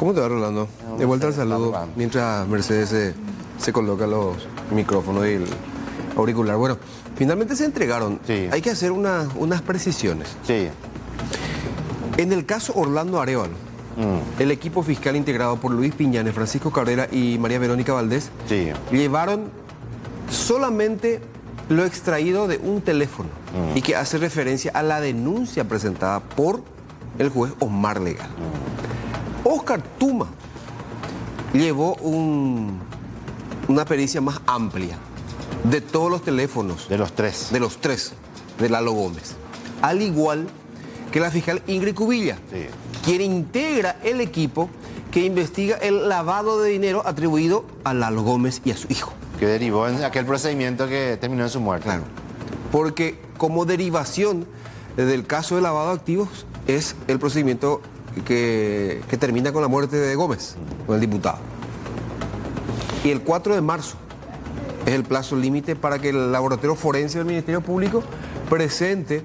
¿Cómo te va, Rolando? De vuelta al saludo, mientras Mercedes se coloca los micrófonos y el auricular. Bueno, finalmente se entregaron. Sí. Hay que hacer unas precisiones. Sí. En el caso Orlando Arévalo, el equipo fiscal integrado por Luis Piñanes, Francisco Cabrera y María Verónica Valdés, Sí. llevaron solamente lo extraído de un teléfono y que hace referencia a la denuncia presentada por el juez Omar Legal. Oscar Tuma llevó una pericia más amplia de todos los teléfonos. De los tres. De los tres, de Lalo Gómez. Al igual que la fiscal Ingrid Cubilla, Sí. quien integra el equipo que investiga el lavado de dinero atribuido a Lalo Gómez y a su hijo. Que derivó en aquel procedimiento que terminó en su muerte. Claro. Porque como derivación del caso de lavado de activos es el procedimiento que termina con la muerte de Gómez, con el diputado. Y el 4 de marzo es el plazo límite para que el laboratorio forense del Ministerio Público presente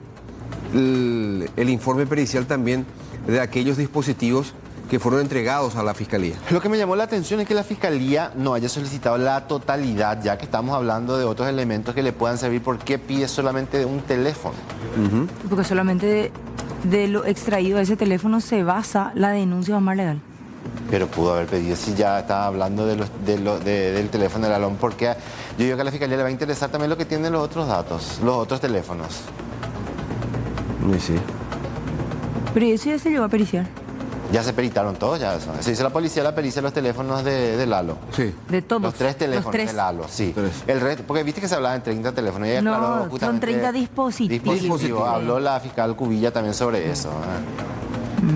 el informe pericial también de aquellos dispositivos que fueron entregados a la Fiscalía. Lo que me llamó la atención es que la Fiscalía no haya solicitado la totalidad, ya que estamos hablando de otros elementos que le puedan servir. ¿Por qué pide solamente de un teléfono? Porque solamente de lo extraído de ese teléfono se basa la denuncia de Omar Legal. Pero pudo haber pedido, si ya estaba hablando del teléfono del Alón, porque yo digo que a la Fiscalía le va a interesar también lo que tienen los otros datos, los otros teléfonos. Sí. Pero eso ya se llevó a periciar. Ya se peritaron todos, ya eso. Se hizo la pericia de los teléfonos de Lalo. Sí. De todos. Los tres teléfonos Los tres. de Lalo, sí. Tres. El resto, porque viste que se hablaba de 30 teléfonos. Y ella No, aclaró son justamente 30 dispositivos. dispositivos. Habló la fiscal Cubilla también sobre eso.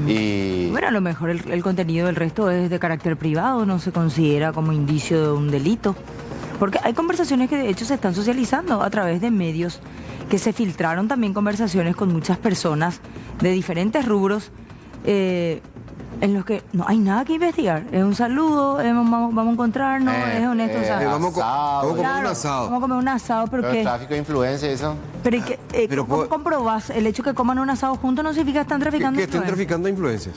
Y Bueno, a lo mejor el contenido del resto es de carácter privado, no se considera como indicio de un delito. Porque hay conversaciones que de hecho se están socializando a través de medios, que se filtraron también conversaciones con muchas personas de diferentes rubros, en los que no hay nada que investigar. Es un saludo, vamos a encontrarnos, es honesto. O sea, vamos a comer un claro, asado. Vamos a comer un asado, pero el ¿qué? tráfico de influencia y eso. Pero, ¿y qué? Pero ¿Cómo puedo- comprobás el hecho que coman un asado juntos no significa que están traficando? Que estén influencias? traficando influencias.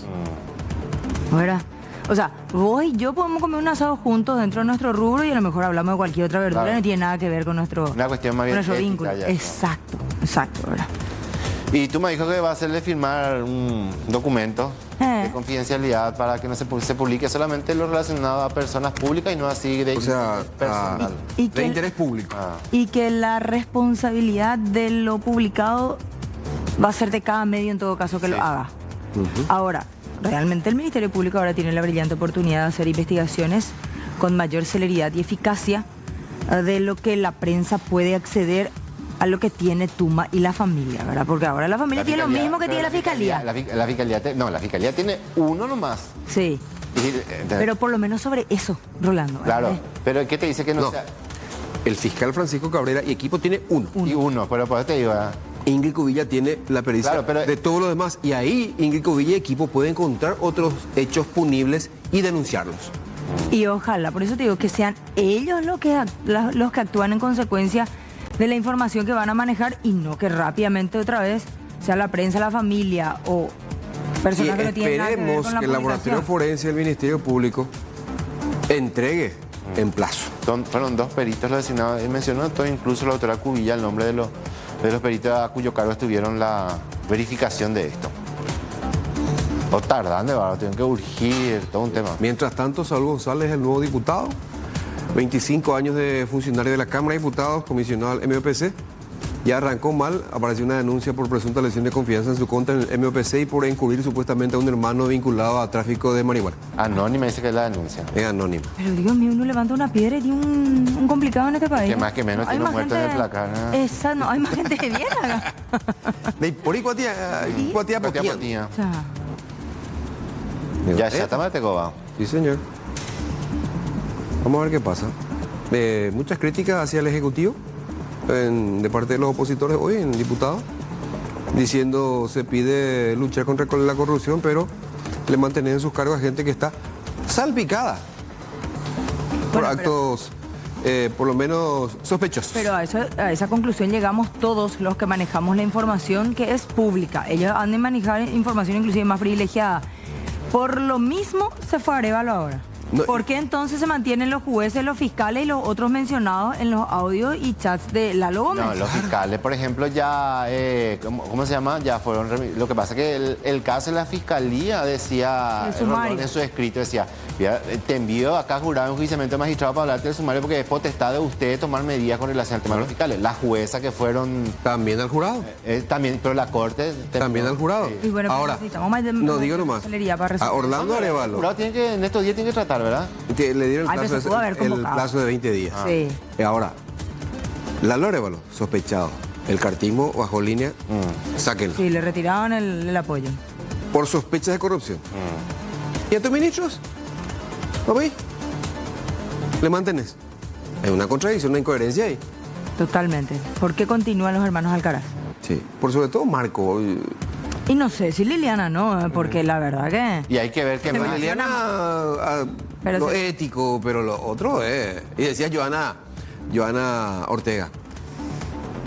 ¿Verdad? O sea, vos y yo podemos comer un asado juntos dentro de nuestro rubro y a lo mejor hablamos de cualquier otra verdura, Claro. no tiene nada que ver con nuestro, Una cuestión más con bien nuestro ética vínculo. ya, ¿no? Exacto, ¿verdad? Y tú me dijo que va a hacerle firmar un documento de confidencialidad para que no se publique solamente lo relacionado a personas públicas y no así de O sea, personal. Y de que, interés público. y que la responsabilidad de lo publicado va a ser de cada medio en todo caso que lo Sí. haga. Ahora, realmente el Ministerio Público ahora tiene la brillante oportunidad de hacer investigaciones con mayor celeridad y eficacia de lo que la prensa puede acceder a lo que tiene Tuma y la familia, ¿verdad? Porque ahora la familia tiene lo mismo que tiene la Fiscalía. La Fiscalía tiene uno nomás. Sí, pero por lo menos sobre eso, Rolando. Claro, ¿verdad? pero ¿qué te dice que no, No. sea? El fiscal Francisco Cabrera y equipo tiene uno. Y uno, pero por eso te digo, Ingrid Cubilla tiene la pericia Claro, pero- de todo lo demás. Y ahí Ingrid Cubilla y equipo pueden encontrar otros hechos punibles y denunciarlos. Y ojalá, por eso te digo, que sean ellos los que actúan en consecuencia de la información que van a manejar y no que rápidamente otra vez sea la prensa, la familia o Y personas que no tienen nada que ver esperemos con la que el laboratorio publicación. forense del Ministerio Público entregue en plazo. fueron dos peritos los designados. Él mencionó todo, incluso la doctora Cubilla, el nombre de los peritos a cuyo cargo estuvieron la verificación de esto. O tardan, de verdad, tienen que urgir, todo un tema. Mientras tanto, Saúl González, el nuevo diputado, 25 años de funcionario de la Cámara de Diputados, comisionado al MOPC, ya arrancó mal, apareció una denuncia por presunta lesión de confianza en su contra en el MOPC y por encubrir supuestamente a un hermano vinculado a tráfico de marihuana. Anónima dice que es la denuncia. Es anónimo. Pero Dios mío, uno levanta una piedra y tiene un complicado en este país. Que más que menos Hay tiene más muertos en el gente- placar, ¿no? Esa, no, hay más gente que viene acá. De por ahí, cuatía, Patía, potía. patía. O sea, Ya está más te coba. Sí, señor. Vamos a ver qué pasa. Muchas críticas hacia el Ejecutivo de parte de los opositores hoy en diputados, diciendo se pide luchar contra la corrupción, pero le mantienen en sus cargos a gente que está salpicada por Bueno, actos por lo menos sospechosos. pero a esa conclusión llegamos todos los que manejamos la información que es pública. Ellos han de manejar información inclusive más privilegiada. Por lo mismo se fue a Arévalo ahora. No, ¿Por qué entonces se mantienen los jueces, los fiscales y los otros mencionados en los audios y chats de Lalo Gómez? No, los fiscales, por ejemplo, ya, ¿cómo se llama? Ya fueron, lo que pasa es que el caso de la fiscalía decía, El sumario. en su escrito decía, mira, te envío acá jurado en juiciamiento de magistrado para hablarte del sumario porque es potestad de usted tomar medidas con relación al tema de los fiscales. Las juezas que fueron, También al jurado. también, pero la corte... También al jurado. Y bueno, Ahora, necesitamos más no digo nomás. celeridad para A resolver. Orlando El Arévalo jurado tiene que, en estos días tiene que tratar, ¿verdad? le dieron Ay, pero se pudo haber el convocado. plazo de 20 días. Sí. Ahora, Lalo Arévalo, sospechado. El cartismo bajo línea, sáquenlo. Sí, le retiraron el apoyo. Por sospechas de corrupción. ¿Y a tus ministros? ¿Papi? ¿Le mantenés? Es una contradicción, una incoherencia ahí. Totalmente. ¿Por qué continúan los hermanos Alcaraz? Sí. Por sobre todo Marco. Y no sé si Liliana no, porque la verdad que... Y hay que ver qué Se más. me- Liliana, Pero lo se- ético, pero lo otro es. Y decía Joana Ortega,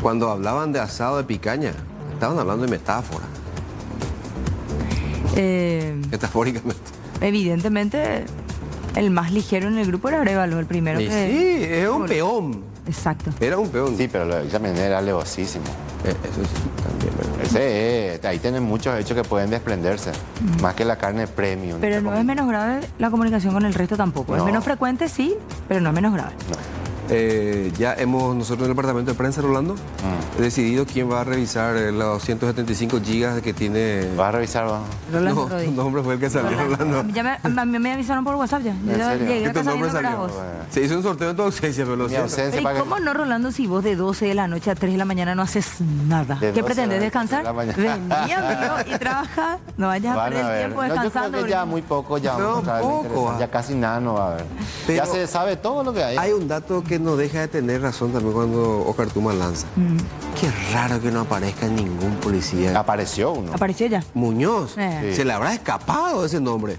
cuando hablaban de asado de picaña, estaban hablando de metáfora, metafóricamente. Evidentemente, el más ligero en el grupo era Arévalo, el primero Y que... sí, es un peón. Exacto. Era un peón. Sí, pero lo de él también era alevosísimo. Eso sí, también. ¿verdad? Ahí tienen muchos hechos que pueden desprenderse, más que la carne premium. Pero no es menos grave la comunicación con el resto tampoco. Es No. menos frecuente, sí, pero no es menos grave. Ya hemos nosotros en el departamento de prensa, Rolando, decidido quién va a revisar los 175 gigas que tiene... ¿Vas a revisar? Va? Rolando No, Rodríguez. tu nombre fue el que salió, Rolando. A mí me avisaron por WhatsApp ya. Yo serio? llegué Que a tu casa nombre viendo que eras salió. vos. Bueno. Se hizo un sorteo en tu ausencia, pero lo Mi siento. ausencia Pero ¿y para que... cómo no, Rolando, si vos de 12 de la noche a 3 de la mañana no haces nada? De ¿Qué 12 pretendes, de descansar? la mañana. Vení, amigo, y trabaja. No vayas a Van perder a el ver. tiempo No, yo descansando. creo que ya muy poco, ya No, vamos a traer lo poco, interesante. va. Ya casi nada no va a haber. Pero- Ya se sabe todo lo que hay. Hay un dato que no deja de tener razón también cuando Oscar Tuma lanza. Qué raro que no aparezca ningún policía. Apareció uno. Apareció ya. Muñoz. Sí. Se le habrá escapado ese nombre.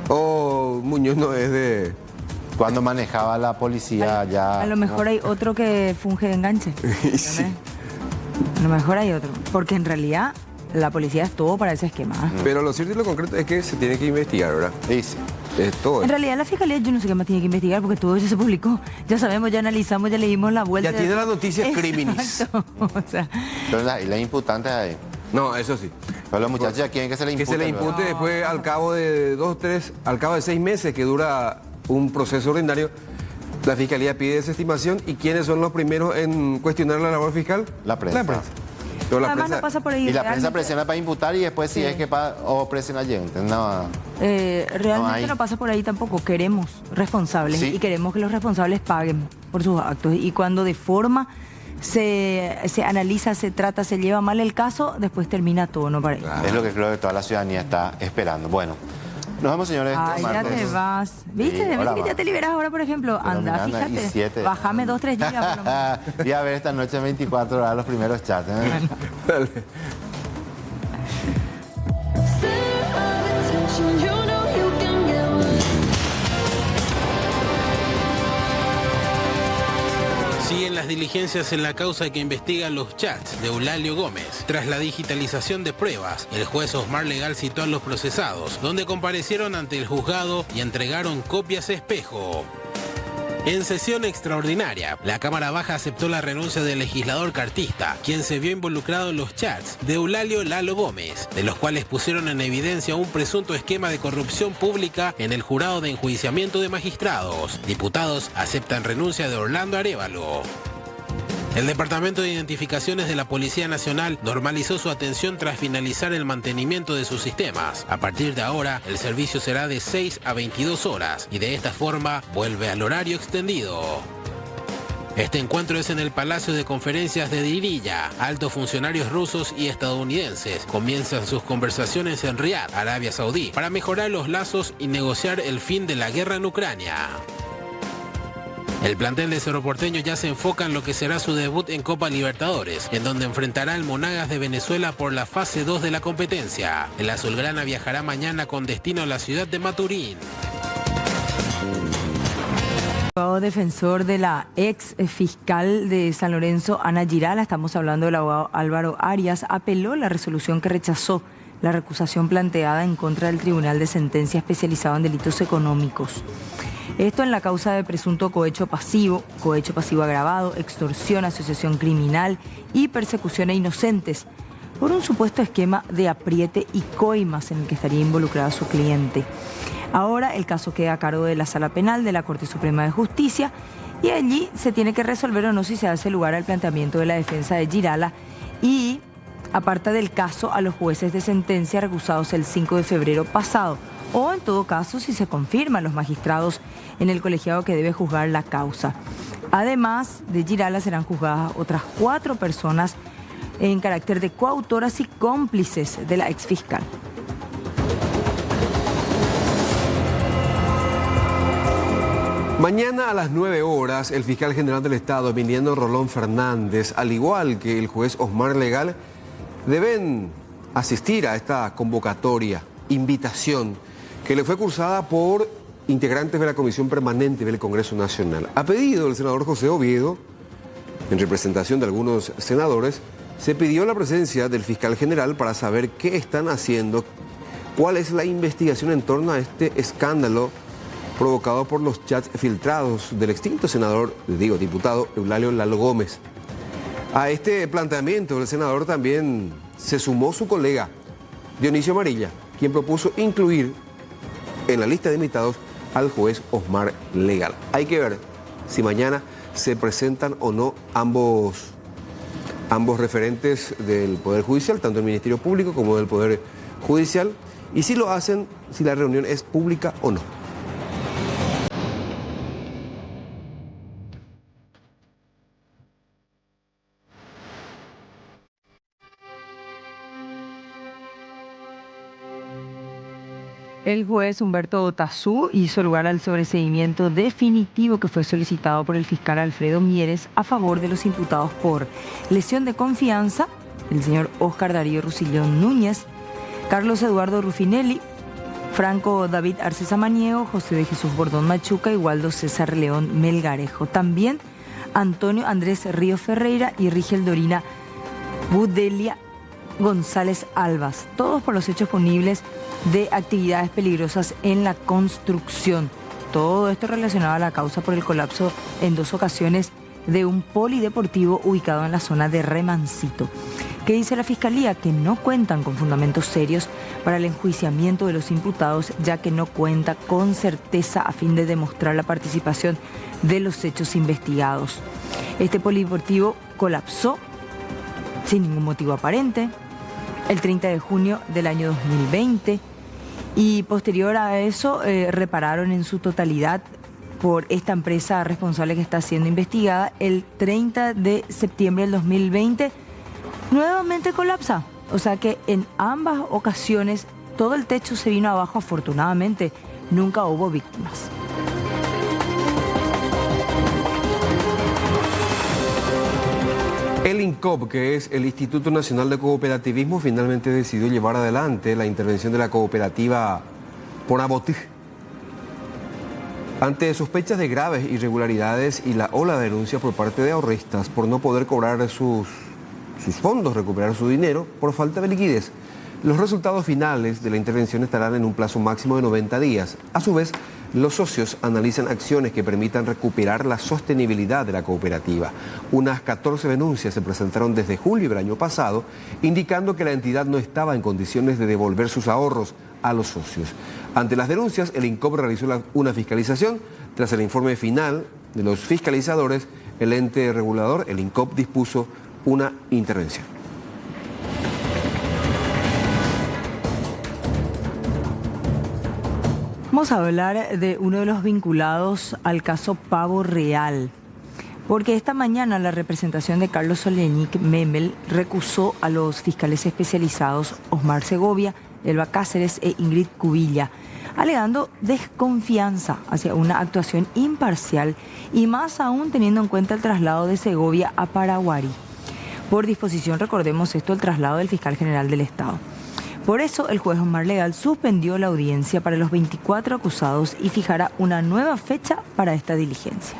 O Muñoz no es de... Cuando manejaba la policía ya... A lo mejor hay otro que funge de enganche. Sí. A lo mejor hay otro. Porque en realidad la policía estuvo para ese esquema. Pero lo cierto y lo concreto es que se tiene que investigar, ¿verdad? Sí, sí. Es todo. En realidad la fiscalía yo no sé qué más tiene que investigar porque todo eso se publicó. Ya sabemos, ya analizamos, ya le dimos la vuelta. Ya tiene las noticias criminis. Exacto. O sea, Pero y la imputante ahí. No, eso sí. Pero los muchachos ya quieren que se le Que impute. se le ¿verdad? impute después al cabo de 6 meses que dura un proceso ordinario. La fiscalía pide desestimación y ¿quiénes son los primeros en cuestionar la labor fiscal? La prensa. Pero la además prensa- no pasa por ahí. Y la prensa realmente- presiona para imputar y después si Sí. es que o presiona allí. No, realmente hay. no pasa por ahí tampoco. Queremos responsables Sí. y queremos que los responsables paguen por sus actos. Y cuando de forma se analiza, se trata, se lleva mal el caso, después termina todo, ¿no? Para ahí. es lo que creo que toda la ciudadanía está esperando. Bueno, nos vemos, señores. Ay, ya Martes. te vas. ¿Viste? Sí, ¿Viste ahora que va. ya te liberas ahora, por ejemplo? Pero Anda, Miranda, y fíjate. 7. Bájame 2-3 gigas por lo menos. Y a ver esta noche en 24 horas los primeros chats. ¿eh? Siguen las diligencias en la causa que investiga los chats de Eulalio Gómez. Tras la digitalización de pruebas, el juez Osmar Legal citó a los procesados, donde comparecieron ante el juzgado y entregaron copias espejo. En sesión extraordinaria, la Cámara Baja aceptó la renuncia del legislador cartista, quien se vio involucrado en los chats de Eulalio Lalo Gómez, de los cuales pusieron en evidencia un presunto esquema de corrupción pública en el jurado de enjuiciamiento de magistrados. Diputados aceptan renuncia de Orlando Arévalo. El Departamento de Identificaciones de la Policía Nacional normalizó su atención tras finalizar el mantenimiento de sus sistemas. A partir de ahora, el servicio será de 6 a 22 horas y de esta forma vuelve al horario extendido. Este encuentro es en el Palacio de Conferencias de Diriyah. Altos funcionarios rusos y estadounidenses comienzan sus conversaciones en Riad, Arabia Saudí, para mejorar los lazos y negociar el fin de la guerra en Ucrania. El plantel de Cerro Porteño ya se enfoca en lo que será su debut en Copa Libertadores, en donde enfrentará al Monagas de Venezuela por la fase 2 de la competencia. El azulgrana viajará mañana con destino a la ciudad de Maturín. El abogado defensor de la ex fiscal de San Lorenzo, Ana Girala, estamos hablando del abogado Álvaro Arias, apeló la resolución que rechazó la recusación planteada en contra del Tribunal de Sentencia especializado en delitos económicos. Esto en la causa de presunto cohecho pasivo agravado, extorsión, asociación criminal y persecución a inocentes, por un supuesto esquema de apriete y coimas en el que estaría involucrado su cliente. Ahora el caso queda a cargo de la Sala Penal de la Corte Suprema de Justicia y allí se tiene que resolver o no si se hace lugar al planteamiento de la defensa de Girala y aparta del caso a los jueces de sentencia recusados el 5 de febrero pasado, o en todo caso si se confirman los magistrados en el colegiado que debe juzgar la causa. Además de Girala serán juzgadas otras 4 personas en carácter de coautoras y cómplices de la exfiscal. Mañana a las 9 horas, el fiscal general del Estado, Emiliano Rolón Fernández, al igual que el juez Osmar Legal, deben asistir a esta convocatoria, invitación, que le fue cursada por integrantes de la Comisión Permanente del Congreso Nacional. A pedido del senador José Oviedo, en representación de algunos senadores, se pidió la presencia del fiscal general para saber qué están haciendo, cuál es la investigación en torno a este escándalo provocado por los chats filtrados del extinto diputado Eulalio Lalo Gómez. A este planteamiento del senador también se sumó su colega Dionisio Amarilla, quien propuso incluir en la lista de invitados al juez Osmar Legal. Hay que ver si mañana se presentan o no ambos referentes del Poder Judicial, tanto el Ministerio Público como del Poder Judicial, y si lo hacen, si la reunión es pública o no. El juez Humberto Otazú hizo lugar al sobreseimiento definitivo que fue solicitado por el fiscal Alfredo Mieres a favor de los imputados por lesión de confianza, el señor Óscar Darío Rusillón Núñez, Carlos Eduardo Rufinelli, Franco David Arce Samaniego, José de Jesús Bordón Machuca y Waldo César León Melgarejo. También Antonio Andrés Río Ferreira y Rigel Dorina Budelia González Albas, todos por los hechos punibles de actividades peligrosas en la construcción. Todo esto relacionado a la causa por el colapso en 2 ocasiones de un polideportivo ubicado en la zona de Remancito. ¿Qué dice la Fiscalía? Que no cuentan con fundamentos serios para el enjuiciamiento de los imputados, ya que no cuenta con certeza a fin de demostrar la participación de los hechos investigados. Este polideportivo colapsó sin ningún motivo aparente el 30 de junio del año 2020 y posterior a eso repararon en su totalidad por esta empresa responsable que está siendo investigada. El 30 de septiembre del 2020 nuevamente colapsa, o sea que en ambas ocasiones todo el techo se vino abajo. Afortunadamente nunca hubo víctimas. El INCOP, que es el Instituto Nacional de Cooperativismo, finalmente decidió llevar adelante la intervención de la cooperativa Ponabotig. Ante sospechas de graves irregularidades y la ola de denuncias por parte de ahorristas por no poder cobrar sus fondos, recuperar su dinero por falta de liquidez, los resultados finales de la intervención estarán en un plazo máximo de 90 días. A su vez, los socios analizan acciones que permitan recuperar la sostenibilidad de la cooperativa. Unas 14 denuncias se presentaron desde julio del año pasado, indicando que la entidad no estaba en condiciones de devolver sus ahorros a los socios. Ante las denuncias, el INCOP realizó una fiscalización. Tras el informe final de los fiscalizadores, el ente regulador, el INCOP, dispuso una intervención. Vamos a hablar de uno de los vinculados al caso Pavo Real, porque esta mañana la representación de Carlos Solenic Memel recusó a los fiscales especializados Osmar Segovia, Elba Cáceres e Ingrid Cubilla, alegando desconfianza hacia una actuación imparcial y más aún teniendo en cuenta el traslado de Segovia a Paraguarí. Por disposición, recordemos esto, el traslado del fiscal general del Estado. Por eso, el juez Osmar Legal suspendió la audiencia para los 24 acusados y fijará una nueva fecha para esta diligencia.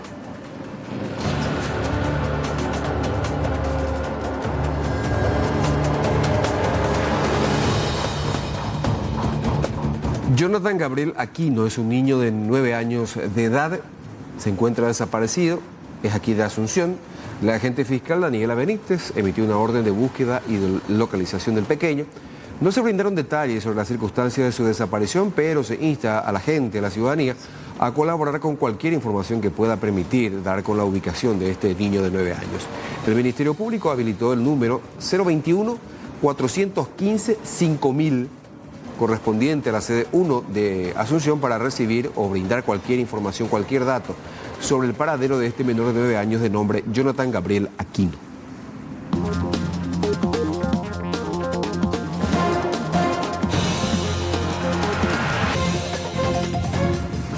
Jonathan Gabriel Aquino es un niño de 9 años de edad, se encuentra desaparecido, es aquí de Asunción. La agente fiscal Daniela Benítez emitió una orden de búsqueda y de localización del pequeño. No se brindaron detalles sobre las circunstancias de su desaparición, pero se insta a la gente, a la ciudadanía, a colaborar con cualquier información que pueda permitir dar con la ubicación de este niño de 9 años. El Ministerio Público habilitó el número 021-415-5000 correspondiente a la sede 1 de Asunción para recibir o brindar cualquier información, cualquier dato sobre el paradero de este menor de 9 años de nombre Jonathan Gabriel Aquino.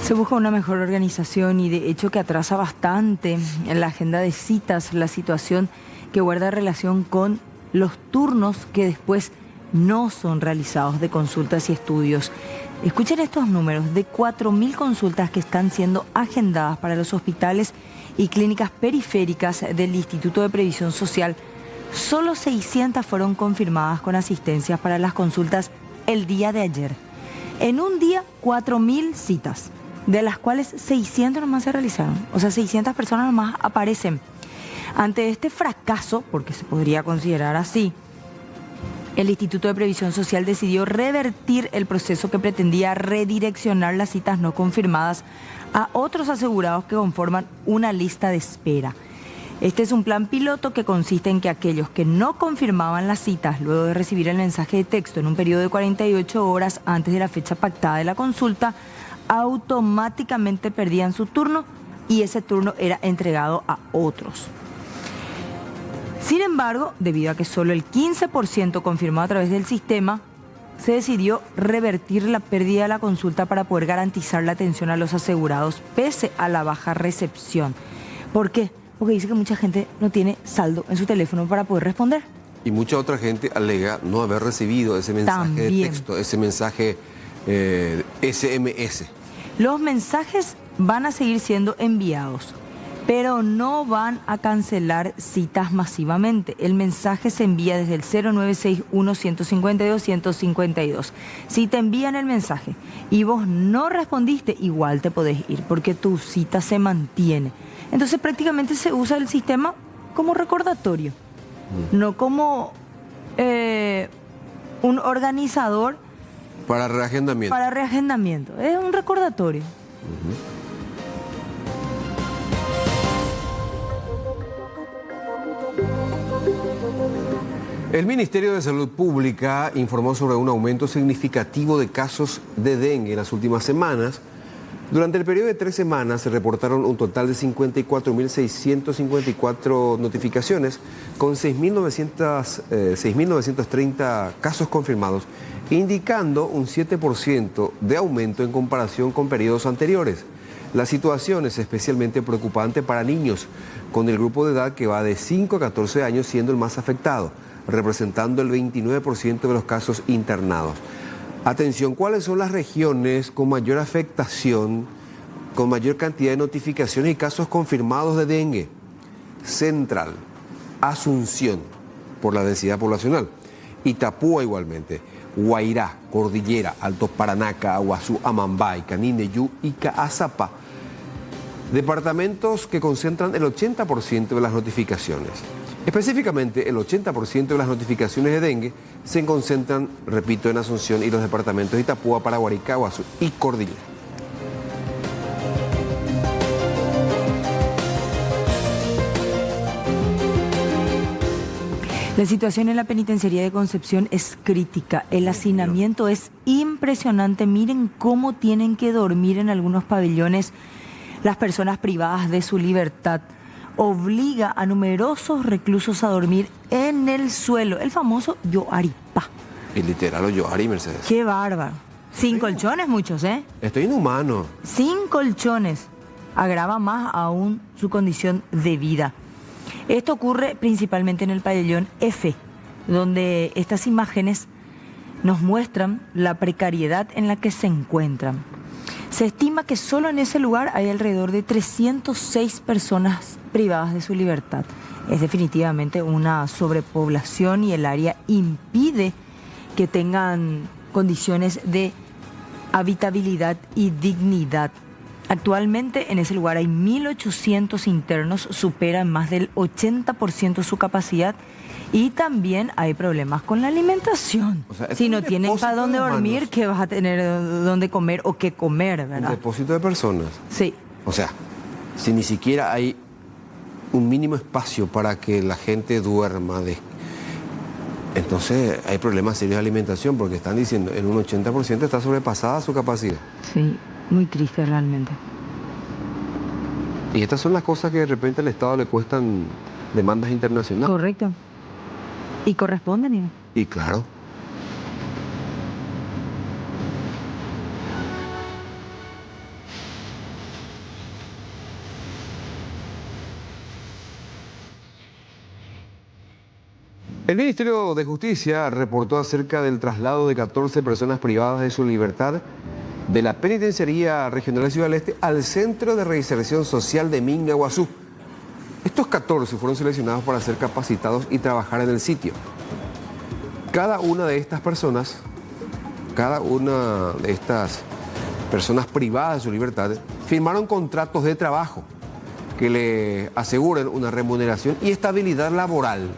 Se busca una mejor organización y de hecho que atrasa bastante en la agenda de citas la situación que guarda relación con los turnos que después no son realizados de consultas y estudios. Escuchen estos números, de 4.000 consultas que están siendo agendadas para los hospitales y clínicas periféricas del Instituto de Previsión Social, solo 600 fueron confirmadas con asistencias para las consultas el día de ayer. En un día, 4.000 citas, de las cuales 600 nomás se realizaron. O sea, 600 personas nomás aparecen. Ante este fracaso, porque se podría considerar así, el Instituto de Previsión Social decidió revertir el proceso que pretendía redireccionar las citas no confirmadas a otros asegurados que conforman una lista de espera. Este es un plan piloto que consiste en que aquellos que no confirmaban las citas luego de recibir el mensaje de texto en un periodo de 48 horas antes de la fecha pactada de la consulta, automáticamente perdían su turno y ese turno era entregado a otros. Sin embargo, debido a que solo el 15% confirmó a través del sistema, se decidió revertir la pérdida de la consulta para poder garantizar la atención a los asegurados pese a la baja recepción. ¿Por qué? Porque dice que mucha gente no tiene saldo en su teléfono para poder responder. Y mucha otra gente alega no haber recibido ese mensaje de texto, ese mensaje SMS. Los mensajes van a seguir siendo enviados, pero no van a cancelar citas masivamente. El mensaje se envía desde el 0961-152-152. Si te envían el mensaje y vos no respondiste, igual te podés ir, porque tu cita se mantiene. Entonces prácticamente se usa el sistema como recordatorio, no como un organizador para reagendamiento. Para reagendamiento, es un recordatorio. El Ministerio de Salud Pública informó sobre un aumento significativo de casos de dengue en las últimas semanas. Durante el periodo de 3 semanas se reportaron un total de 54.654 notificaciones con 6.930 casos confirmados, indicando un 7% de aumento en comparación con periodos anteriores. La situación es especialmente preocupante para niños, con el grupo de edad que va de 5 a 14 años siendo el más afectado, representando el 29% de los casos internados. Atención, ¿cuáles son las regiones con mayor afectación, con mayor cantidad de notificaciones y casos confirmados de dengue? Central, Asunción, por la densidad poblacional, Itapúa igualmente, Guairá, Cordillera, Alto Paraná, Caaguazú, Amambay, Canindeyú y Caazapá. Departamentos que concentran el 80% de las notificaciones. Específicamente, el 80% de las notificaciones de dengue se concentran, repito, en Asunción y los departamentos de Itapúa, Paraguarí, Caaguazú y Cordillera. La situación en la penitenciaría de Concepción es crítica. El hacinamiento es impresionante. Miren cómo tienen que dormir en algunos pabellones las personas privadas de su libertad. Obliga a numerosos reclusos a dormir en el suelo. El famoso yoaripá. Y literal, o yoari, Mercedes. Qué bárbaro. Sin colchones muchos, ¿eh? Estoy inhumano. Sin colchones. Agrava más aún su condición de vida. Esto ocurre principalmente en el pabellón F, donde estas imágenes nos muestran la precariedad en la que se encuentran. Se estima que solo en ese lugar hay alrededor de 306 personas privadas de su libertad. Es definitivamente una sobrepoblación y el área impide que tengan condiciones de habitabilidad y dignidad. Actualmente en ese lugar hay 1.800 internos, superan más del 80% su capacidad y también hay problemas con la alimentación. O sea, es si un no tienen depósito para dónde de dormir, humanos. ¿qué vas a tener dónde comer o qué comer, Un verdad? depósito de personas. Sí. O sea, si ni siquiera hay un mínimo espacio para que la gente duerma, entonces hay problemas serios de alimentación porque están diciendo en un 80% está sobrepasada su capacidad. Sí, muy triste realmente. Y estas son las cosas que de repente al Estado le cuestan demandas internacionales. Correcto. Y corresponden, ¿no? Y claro. El Ministerio de Justicia reportó acerca del traslado de 14 personas privadas de su libertad de la Penitenciaría Regional de Ciudad del Este al Centro de Reinserción Social de Mingaguazú. Estos 14 fueron seleccionados para ser capacitados y trabajar en el sitio. Cada una de estas personas privadas de su libertad firmaron contratos de trabajo que le aseguren una remuneración y estabilidad laboral.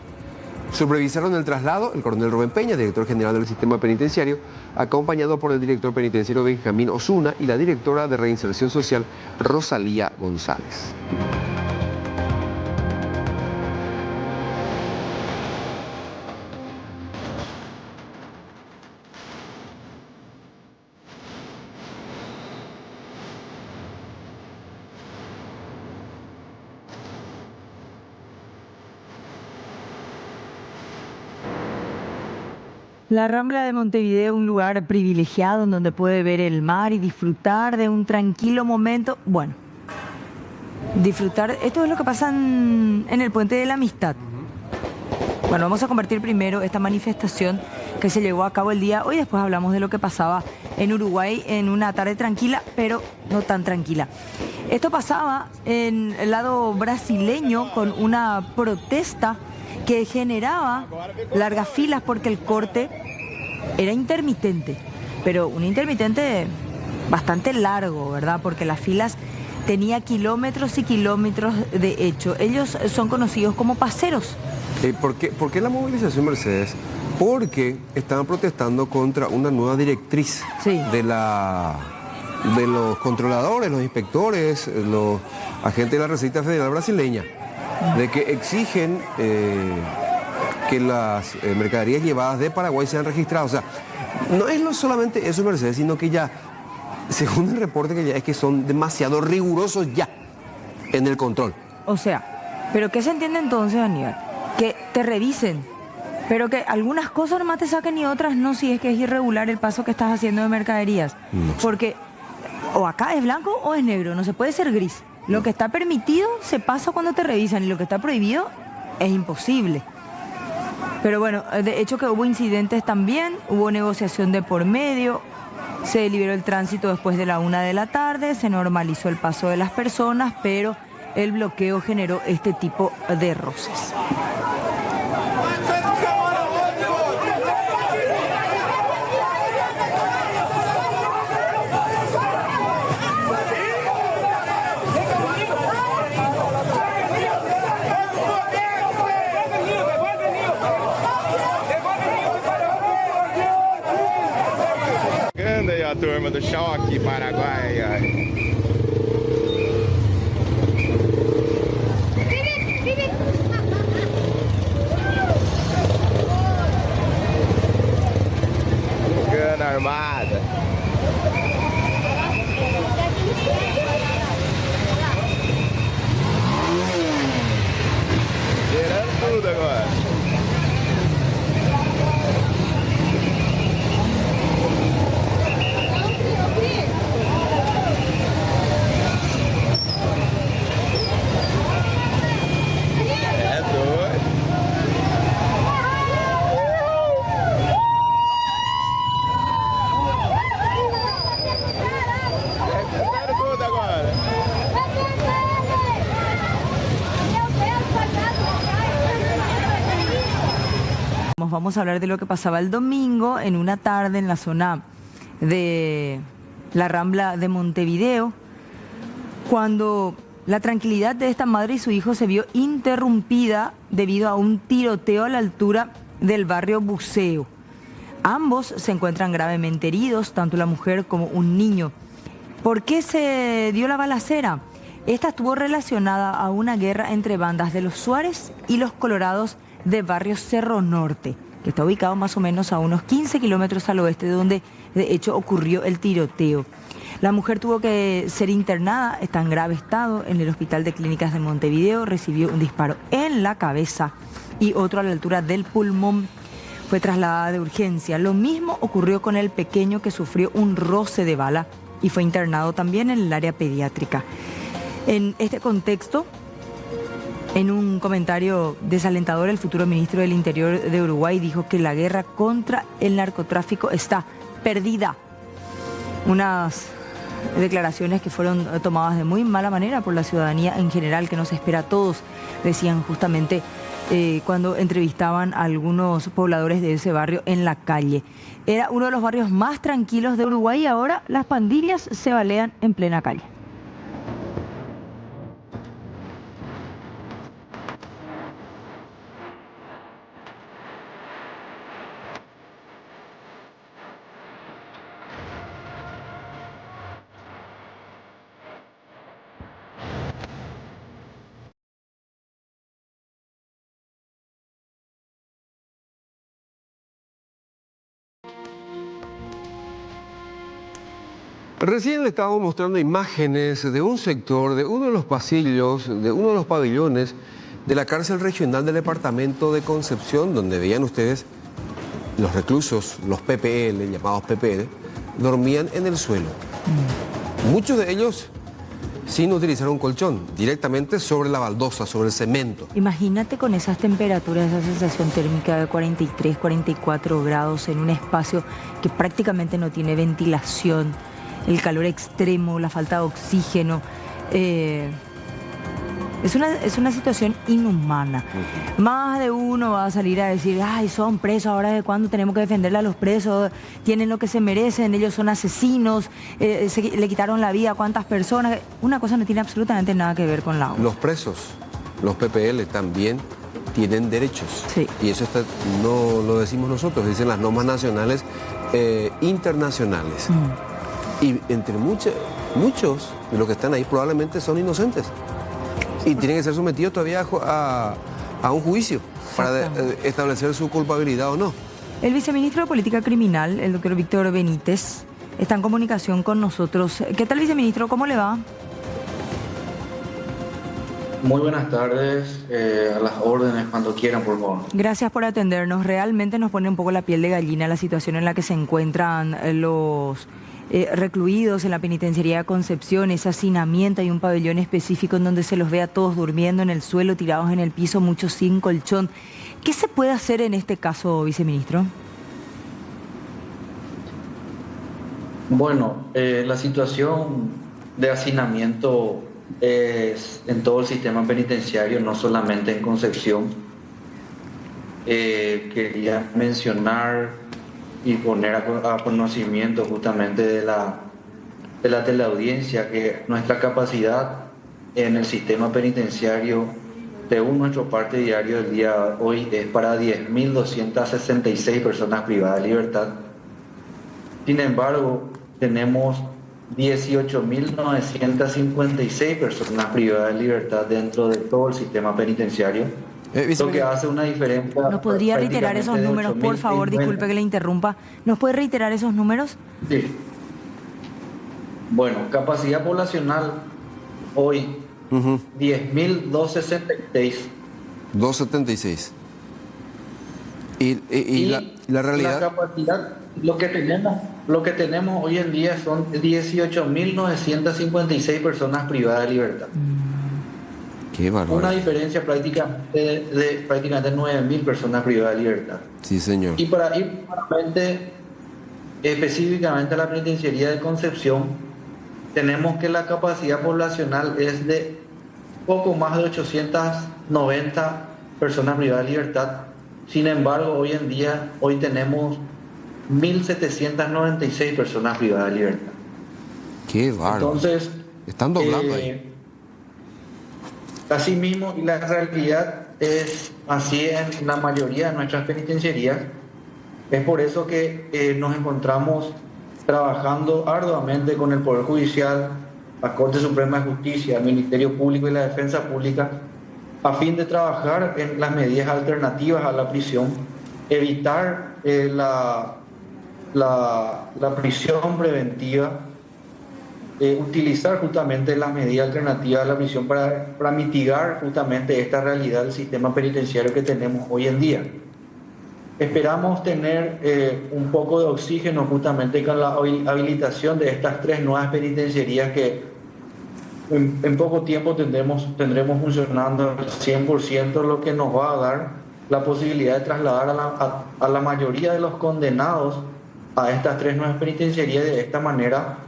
Supervisaron el traslado el coronel Rubén Peña, director general del sistema penitenciario, acompañado por el director penitenciario Benjamín Osuna y la directora de Reinserción Social Rosalía González. La Rambla de Montevideo, un lugar privilegiado en donde puede ver el mar y disfrutar de un tranquilo momento. Bueno, disfrutar, esto es lo que pasa en el Puente de la Amistad. Bueno, vamos a convertir primero esta manifestación que se llevó a cabo el día hoy, después hablamos de lo que pasaba en Uruguay en una tarde tranquila, pero no tan tranquila. Esto pasaba en el lado brasileño con una protesta que generaba largas filas porque el corte era intermitente, pero un intermitente bastante largo, ¿verdad? Porque las filas tenía kilómetros y kilómetros de hecho. Ellos son conocidos como paseros. ¿Por qué la movilización, Mercedes? Porque estaban protestando contra una nueva directriz Sí. de los controladores, los inspectores, los agentes de la Receita Federal brasileña, de que exigen que las mercaderías llevadas de Paraguay sean registradas. O sea, no es solamente eso, Mercedes, sino que ya, según el reporte que ya es que son demasiado rigurosos ya en el control. O sea, ¿pero qué se entiende entonces, Aníbal? Que te revisen, pero que algunas cosas nomás te saquen y otras no, si es que es irregular el paso que estás haciendo de mercaderías. No sé. Porque o acá es blanco o es negro, no se puede ser gris. Lo que está permitido se pasa cuando te revisan y lo que está prohibido es imposible. Pero bueno, de hecho que hubo incidentes también, hubo negociación de por medio, se liberó el tránsito después de la 1 de la tarde, se normalizó el paso de las personas, pero el bloqueo generó este tipo de roces. Anda aí a turma do Choque Paraguai. Cana armada. Tirando tudo agora. É doido. Tirando tudo agora. Vamos a hablar de lo que pasaba el domingo en una tarde en la zona de la Rambla de Montevideo, cuando la tranquilidad de esta madre y su hijo se vio interrumpida debido a un tiroteo a la altura del barrio Buceo. Ambos se encuentran gravemente heridos, tanto la mujer como un niño. ¿Por qué se dio la balacera? Esta estuvo relacionada a una guerra entre bandas de los Suárez y los Colorados de barrio Cerro Norte, que está ubicado más o menos a unos 15 kilómetros al oeste de donde de hecho ocurrió el tiroteo. La mujer tuvo que ser internada, está en grave estado en el Hospital de Clínicas de Montevideo, recibió un disparo en la cabeza y otro a la altura del pulmón. Fue trasladada de urgencia. Lo mismo ocurrió con el pequeño que sufrió un roce de bala y fue internado también en el área pediátrica. En este contexto, en un comentario desalentador, el futuro ministro del Interior de Uruguay dijo que la guerra contra el narcotráfico está perdida. Unas declaraciones que fueron tomadas de muy mala manera por la ciudadanía en general, que nos espera a todos, decían justamente cuando entrevistaban a algunos pobladores de ese barrio en la calle. Era uno de los barrios más tranquilos de Uruguay y ahora las pandillas se balean en plena calle. Recién le estábamos mostrando imágenes de un sector, de uno de los pasillos, de uno de los pabellones de la cárcel regional del departamento de Concepción, donde veían ustedes los reclusos, los PPL, llamados PPL, dormían en el suelo. Muchos de ellos sin utilizar un colchón, directamente sobre la baldosa, sobre el cemento. Imagínate con esas temperaturas, esa sensación térmica de 43, 44 grados en un espacio que prácticamente no tiene ventilación, el calor extremo, la falta de oxígeno. Es una situación inhumana. Más de uno va a salir a decir, ay, son presos, ahora de cuándo tenemos que defenderle a los presos, tienen lo que se merecen, ellos son asesinos, le quitaron la vida a cuántas personas. Una cosa no tiene absolutamente nada que ver con la otra. Los presos, los PPL también tienen derechos. Sí. Y eso no lo decimos nosotros, dicen las normas nacionales, internacionales. Y entre muchos de los que están ahí probablemente son inocentes. Y tienen que ser sometidos todavía a un juicio para establecer su culpabilidad o no. El viceministro de Política Criminal, el doctor Víctor Benítez, está en comunicación con nosotros. ¿Qué tal, viceministro? ¿Cómo le va? Muy buenas tardes, a las órdenes cuando quieran, por favor. Gracias por atendernos. Realmente nos pone un poco la piel de gallina la situación en la que se encuentran los recluidos en la penitenciaría de Concepción, ese hacinamiento. Hay un pabellón específico en donde se los ve a todos durmiendo en el suelo, tirados en el piso, muchos sin colchón. ¿Qué se puede hacer en este caso, viceministro? Bueno, la situación de hacinamiento es en todo el sistema penitenciario, no solamente en Concepción. Quería mencionar y poner a conocimiento justamente de la teleaudiencia que nuestra capacidad en el sistema penitenciario, según nuestro parte diario del día de hoy, es para 10.266 personas privadas de libertad. Sin embargo, tenemos 18.956 personas privadas de libertad dentro de todo el sistema penitenciario. Lo que hace una diferencia. ¿Nos podría reiterar esos números, por favor? Disculpe que le interrumpa. ¿Nos puede reiterar esos números? Sí. Bueno, capacidad poblacional hoy, 10.266. 276. ¿Y la realidad? La capacidad, lo que tenemos hoy en día son 18.956 personas privadas de libertad. Qué bárbaro. Una diferencia prácticamente de 9.000 personas privadas de libertad. Sí, señor. Y para ir específicamente a la penitenciaría de Concepción, tenemos que la capacidad poblacional es de poco más de 890 personas privadas de libertad. Sin embargo, hoy tenemos 1.796 personas privadas de libertad. Qué bárbaro. Entonces, están doblando ahí. Así mismo, y la realidad es así en la mayoría de nuestras penitenciarías. Es por eso que nos encontramos trabajando arduamente con el Poder Judicial, la Corte Suprema de Justicia, el Ministerio Público y la Defensa Pública, a fin de trabajar en las medidas alternativas a la prisión, evitar la prisión preventiva, utilizar justamente las medidas alternativas a la prisión para mitigar justamente esta realidad del sistema penitenciario que tenemos hoy en día. Esperamos tener un poco de oxígeno justamente con la habilitación de estas 3 nuevas penitenciarías que en poco tiempo tendremos funcionando al 100%, lo que nos va a dar la posibilidad de trasladar a la mayoría de los condenados a estas 3 nuevas penitenciarías, de esta manera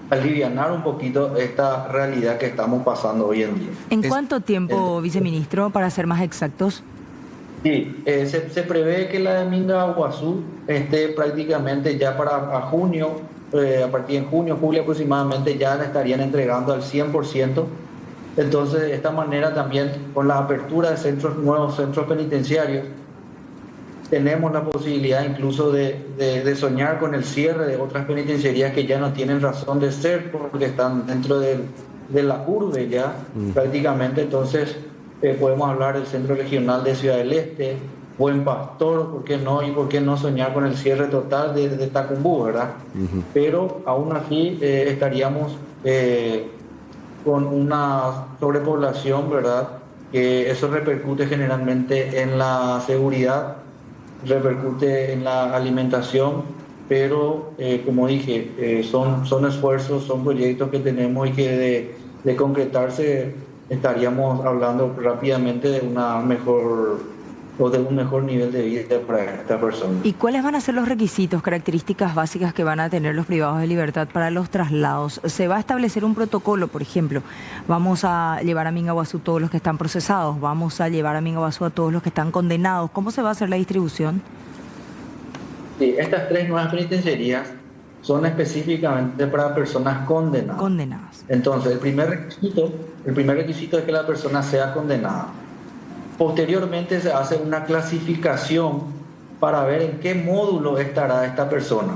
alivianar un poquito esta realidad que estamos pasando hoy en día. ¿En cuánto tiempo, viceministro, para ser más exactos? Sí, se prevé que la de Mingaguazú esté prácticamente ya para junio, a partir de junio, julio aproximadamente, ya la estarían entregando al 100%. Entonces, de esta manera también, con la apertura de nuevos centros penitenciarios, tenemos la posibilidad incluso de soñar con el cierre de otras penitenciarías que ya no tienen razón de ser porque están dentro de la urbe ya prácticamente. Entonces podemos hablar del Centro Regional de Ciudad del Este, Buen Pastor, ¿por qué no? Y por qué no soñar con el cierre total de Tacumbú, ¿verdad? Pero aún así estaríamos con una sobrepoblación, ¿verdad? Que eso repercute generalmente en la seguridad, repercute en la alimentación, pero como dije, son esfuerzos, son proyectos que tenemos y que de concretarse estaríamos hablando rápidamente de una mejor o de un mejor nivel de vida para esta persona. ¿Y cuáles van a ser los requisitos, características básicas que van a tener los privados de libertad para los traslados? ¿Se va a establecer un protocolo, por ejemplo? ¿Vamos a llevar a Mingaguazú todos los que están procesados? ¿Vamos a llevar a Mingaguazú a todos los que están condenados? ¿Cómo se va a hacer la distribución? Sí, estas 3 nuevas penitenciarías son específicamente para personas condenadas. Condenadas. Entonces, el primer requisito es que la persona sea condenada. Posteriormente se hace una clasificación para ver en qué módulo estará esta persona.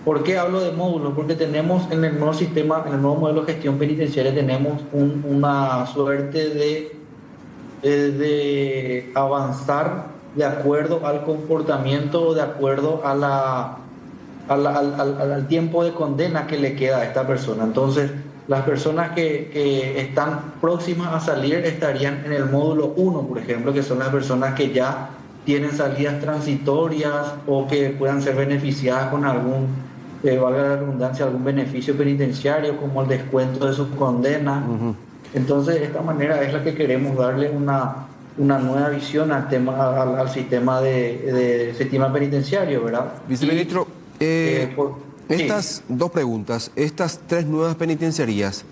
¿Por qué hablo de módulo? Porque tenemos en el nuevo sistema, en el nuevo modelo de gestión penitenciaria, tenemos una suerte de avanzar de acuerdo al comportamiento, de acuerdo a al tiempo de condena que le queda a esta persona. Entonces, las personas que están próximas a salir estarían en el módulo 1, por ejemplo, que son las personas que ya tienen salidas transitorias o que puedan ser beneficiadas con algún, valga la redundancia, algún beneficio penitenciario como el descuento de su condena. Entonces, de esta manera es la que queremos darle una nueva visión al sistema de sistema penitenciario, ¿verdad? Viceministro, estas sí. 2 preguntas, estas 3 nuevas penitenciarías,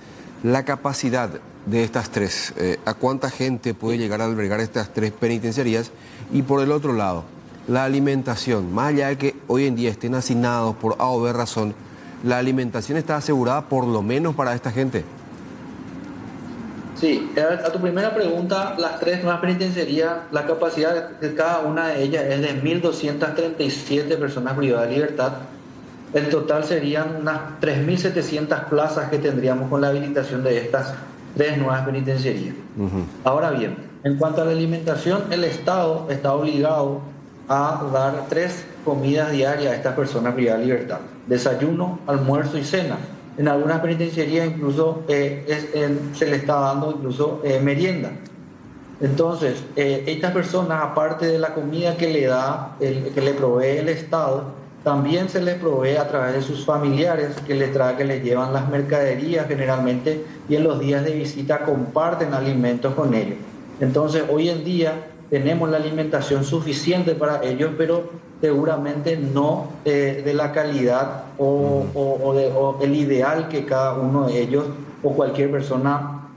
la capacidad de estas 3, ¿a cuánta gente puede llegar a albergar estas 3 penitenciarías? Y por el otro lado, la alimentación, más allá de que hoy en día estén hacinados por A o B razón, ¿la alimentación está asegurada por lo menos para esta gente? Sí, a tu primera pregunta, las 3 nuevas penitenciarías, la capacidad de cada una de ellas es de 1.237 personas privadas de libertad. El total serían unas 3.700 plazas que tendríamos con la habilitación de estas 3 nuevas penitenciarías. Ahora bien, en cuanto a la alimentación, el Estado está obligado a dar 3 comidas diarias a estas personas privadas de libertad: desayuno, almuerzo y cena. En algunas penitenciarías incluso se le está dando incluso merienda. Entonces, estas personas, aparte de la comida que que le provee el Estado, también se les provee a través de sus familiares que les llevan las mercaderías generalmente, y en los días de visita comparten alimentos con ellos. Entonces, hoy en día tenemos la alimentación suficiente para ellos, pero seguramente no de la calidad o el ideal que cada uno de ellos o cualquier persona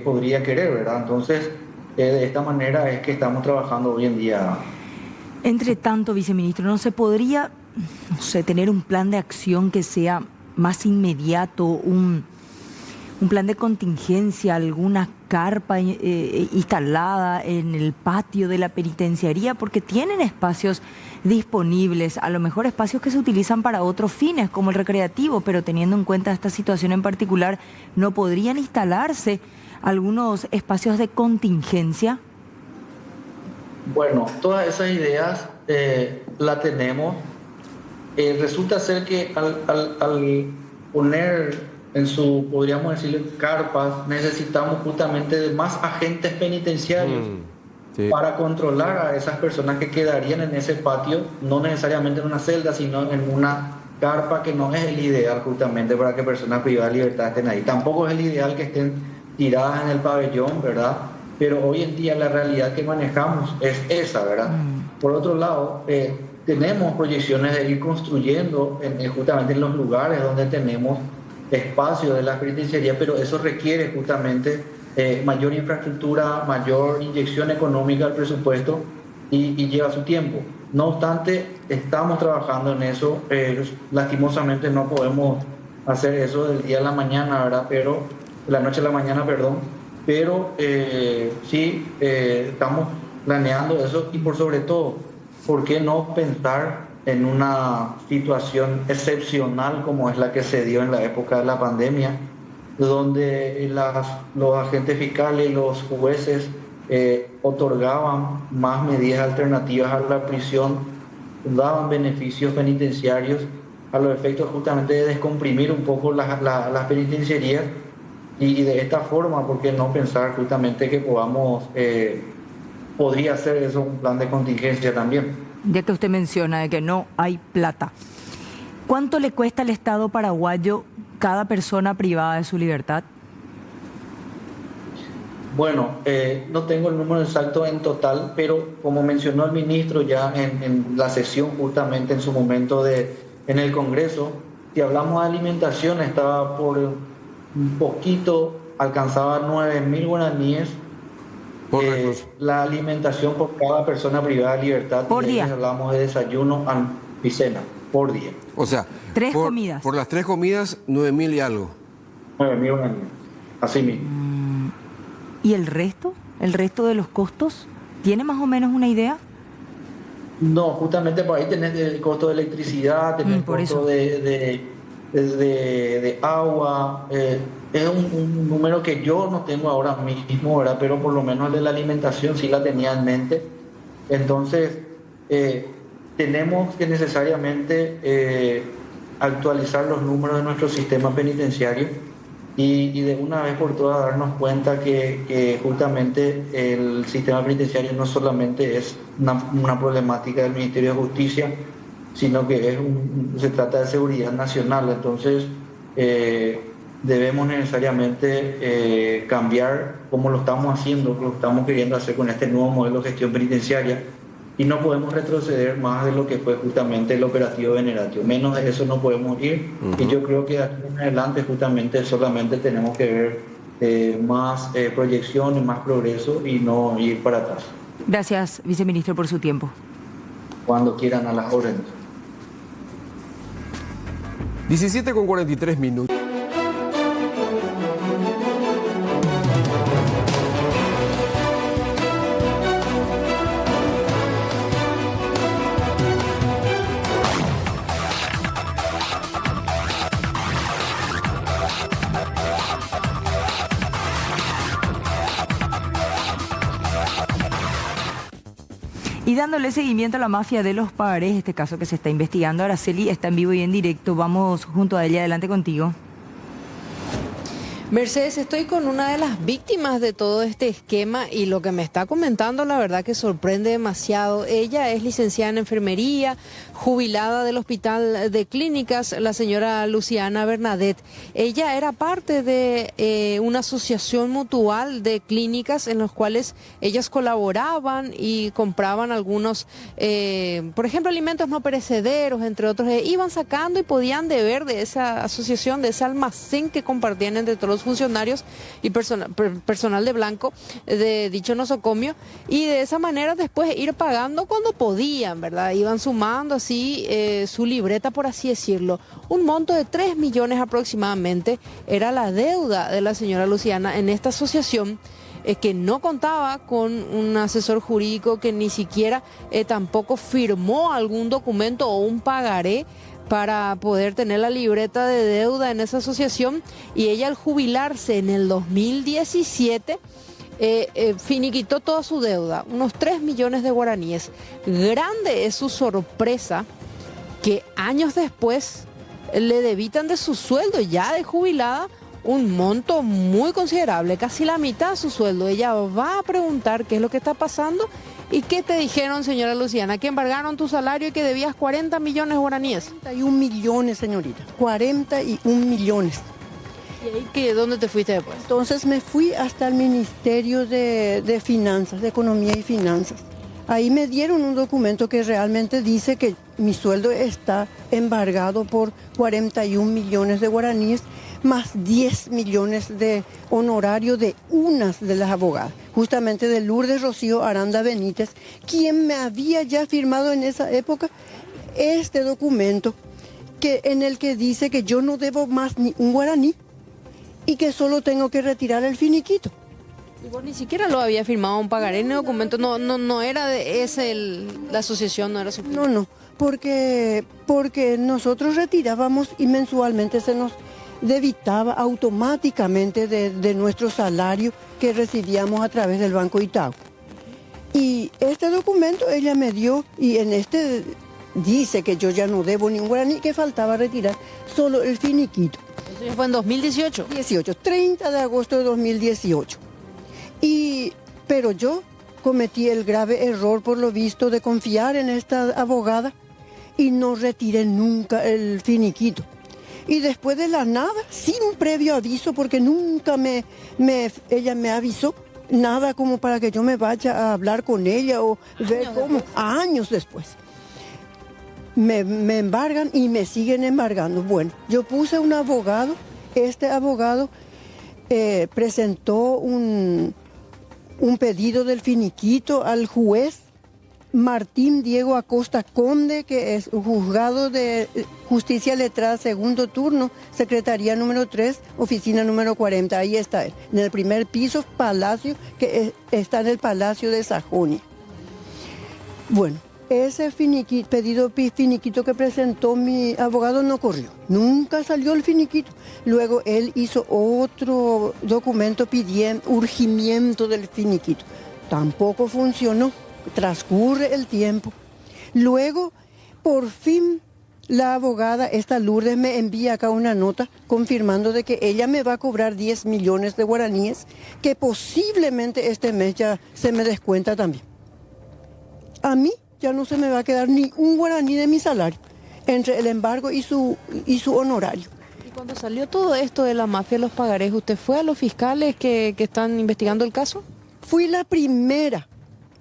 podría querer, ¿verdad? Entonces, de esta manera es que estamos trabajando hoy en día. Entre tanto, viceministro, ¿no se podría, no sé, tener un plan de acción que sea más inmediato, un plan de contingencia, alguna carpa instalada en el patio de la penitenciaría? Porque tienen espacios disponibles, a lo mejor espacios que se utilizan para otros fines, como el recreativo, pero teniendo en cuenta esta situación en particular, ¿no podrían instalarse algunos espacios de contingencia? Bueno, todas esas ideas las tenemos. Resulta ser que al poner en su, podríamos decirle, carpas, necesitamos justamente de más agentes penitenciarios para controlar a esas personas que quedarían en ese patio, no necesariamente en una celda, sino en una carpa, que no es el ideal justamente para que personas privadas de libertad estén ahí. Tampoco es el ideal que estén tiradas en el pabellón, ¿verdad? Pero hoy en día la realidad que manejamos es esa, ¿verdad? Por otro lado, tenemos proyecciones de ir construyendo justamente en los lugares donde tenemos espacio de la penitenciaría, pero eso requiere justamente mayor infraestructura, mayor inyección económica al presupuesto y lleva su tiempo. No obstante, estamos trabajando en eso. Lastimosamente no podemos hacer eso del día a la mañana, ¿verdad? Pero de la noche a la mañana, perdón. Pero sí estamos planeando eso, y por sobre todo, ¿por qué no pensar en una situación excepcional como es la que se dio en la época de la pandemia, donde los agentes fiscales y los jueces otorgaban más medidas alternativas a la prisión, daban beneficios penitenciarios a los efectos justamente de descomprimir un poco las penitenciarías? Y de esta forma, ¿por qué no pensar justamente que podría ser eso un plan de contingencia también? Ya que usted menciona de que no hay plata, ¿cuánto le cuesta al Estado paraguayo cada persona privada de su libertad? Bueno, no tengo el número exacto en total, pero como mencionó el ministro ya en la sesión justamente en su momento en el Congreso, si hablamos de alimentación, estaba por un poquito, alcanzaba 9.000 guaraníes. La alimentación por cada persona privada de libertad. Por día. Hablamos de desayuno y cena por día. O sea, 3 comidas. Por las 3 comidas, 9.000 y algo. 9.000 guaraníes. Así mismo. ¿Y el resto? ¿El resto de los costos? ¿Tiene más o menos una idea? No, justamente por ahí tenés el costo de electricidad, tenés el costo de agua. Es un número que yo no tengo ahora mismo, ¿verdad? Pero por lo menos el de la alimentación sí la tenía en mente. Entonces, tenemos que necesariamente actualizar los números de nuestro sistema penitenciario y de una vez por todas darnos cuenta que justamente el sistema penitenciario no solamente es una problemática del Ministerio de Justicia, sino que se trata de seguridad nacional. Entonces, debemos necesariamente cambiar cómo lo estamos haciendo, lo estamos queriendo hacer con este nuevo modelo de gestión penitenciaria, y no podemos retroceder más de lo que fue justamente el operativo Veneratio. Menos de eso no podemos ir, y yo creo que de aquí en adelante justamente solamente tenemos que ver más proyección y más progreso y no ir para atrás. Gracias, viceministro, por su tiempo. Cuando quieran, a las órdenes. 17:43. Y dándole seguimiento a la mafia de los pagarés, este caso que se está investigando, Araceli está en vivo y en directo. Vamos junto a ella, adelante contigo. Mercedes, estoy con una de las víctimas de todo este esquema y lo que me está comentando la verdad que sorprende demasiado. Ella es licenciada en enfermería, jubilada del Hospital de Clínicas, la señora Luciana Bernadette. Ella era parte de una asociación mutual de clínicas en los cuales ellas colaboraban y compraban algunos, por ejemplo, alimentos no perecederos, entre otros. Iban sacando y podían deber de esa asociación, de ese almacén que compartían entre todos los funcionarios y personal de blanco de dicho nosocomio, y de esa manera después ir pagando cuando podían, ¿verdad? Iban sumando así su libreta, por así decirlo. Un monto de 3 millones aproximadamente era la deuda de la señora Luciana en esta asociación, que no contaba con un asesor jurídico, que ni siquiera tampoco firmó algún documento o un pagaré para poder tener la libreta de deuda en esa asociación. Y ella, al jubilarse en el 2017, finiquitó toda su deuda, unos 3 millones de guaraníes. Grande es su sorpresa que años después le debitan de su sueldo ya de jubilada un monto muy considerable, casi la mitad de su sueldo. Ella va a preguntar qué es lo que está pasando. ¿Y qué te dijeron, señora Luciana? ¿Que embargaron tu salario y que debías 40 millones guaraníes? 41 millones, señorita. 41 millones. ¿Y ahí dónde te fuiste después? Entonces me fui hasta el Ministerio de Finanzas, de Economía y Finanzas. Ahí me dieron un documento que realmente dice que mi sueldo está embargado por 41 millones de guaraníes, más 10 millones de honorario de unas de las abogadas, justamente de Lourdes Rocío Aranda Benítez, quien me había ya firmado en esa época este documento en el que dice que yo no debo más ni un guaraní y que solo tengo que retirar el finiquito. Y vos ni siquiera lo había firmado un pagaré en el documento, no era de ese, la asociación no era su... No, porque nosotros retirábamos y mensualmente se nos debitaba automáticamente de nuestro salario que recibíamos a través del Banco Itaú. Y este documento ella me dio, y en este dice que yo ya no debo ni un guaraní, que faltaba retirar solo el finiquito. Eso ya fue en 2018. 30 de agosto de 2018. Pero yo cometí el grave error, por lo visto, de confiar en esta abogada y no retiré nunca el finiquito. Y después de la nada, sin previo aviso, porque nunca ella me avisó, nada como para que yo me vaya a hablar con ella o ver cómo. Años después. Me embargan y me siguen embargando. Bueno, yo puse un abogado, este abogado presentó un pedido del finiquito al juez Martín Diego Acosta Conde, que es juzgado de justicia letrada segundo turno, secretaría número 3, oficina número 40. Ahí está él, en el primer piso, palacio, que está en el Palacio de Sajonia. Bueno, ese pedido finiquito que presentó mi abogado no corrió, nunca salió el finiquito. Luego él hizo otro documento pidiendo urgimiento del finiquito, tampoco funcionó. Transcurre el tiempo. Luego, por fin, la abogada, esta Lourdes, me envía acá una nota confirmando de que ella me va a cobrar 10 millones de guaraníes, que posiblemente este mes ya se me descuenta también. A mí ya no se me va a quedar ni un guaraní de mi salario, entre el embargo y su honorario. Y cuando salió todo esto de la mafia de los pagarés, ¿usted fue a los fiscales que están investigando el caso? Fui la primera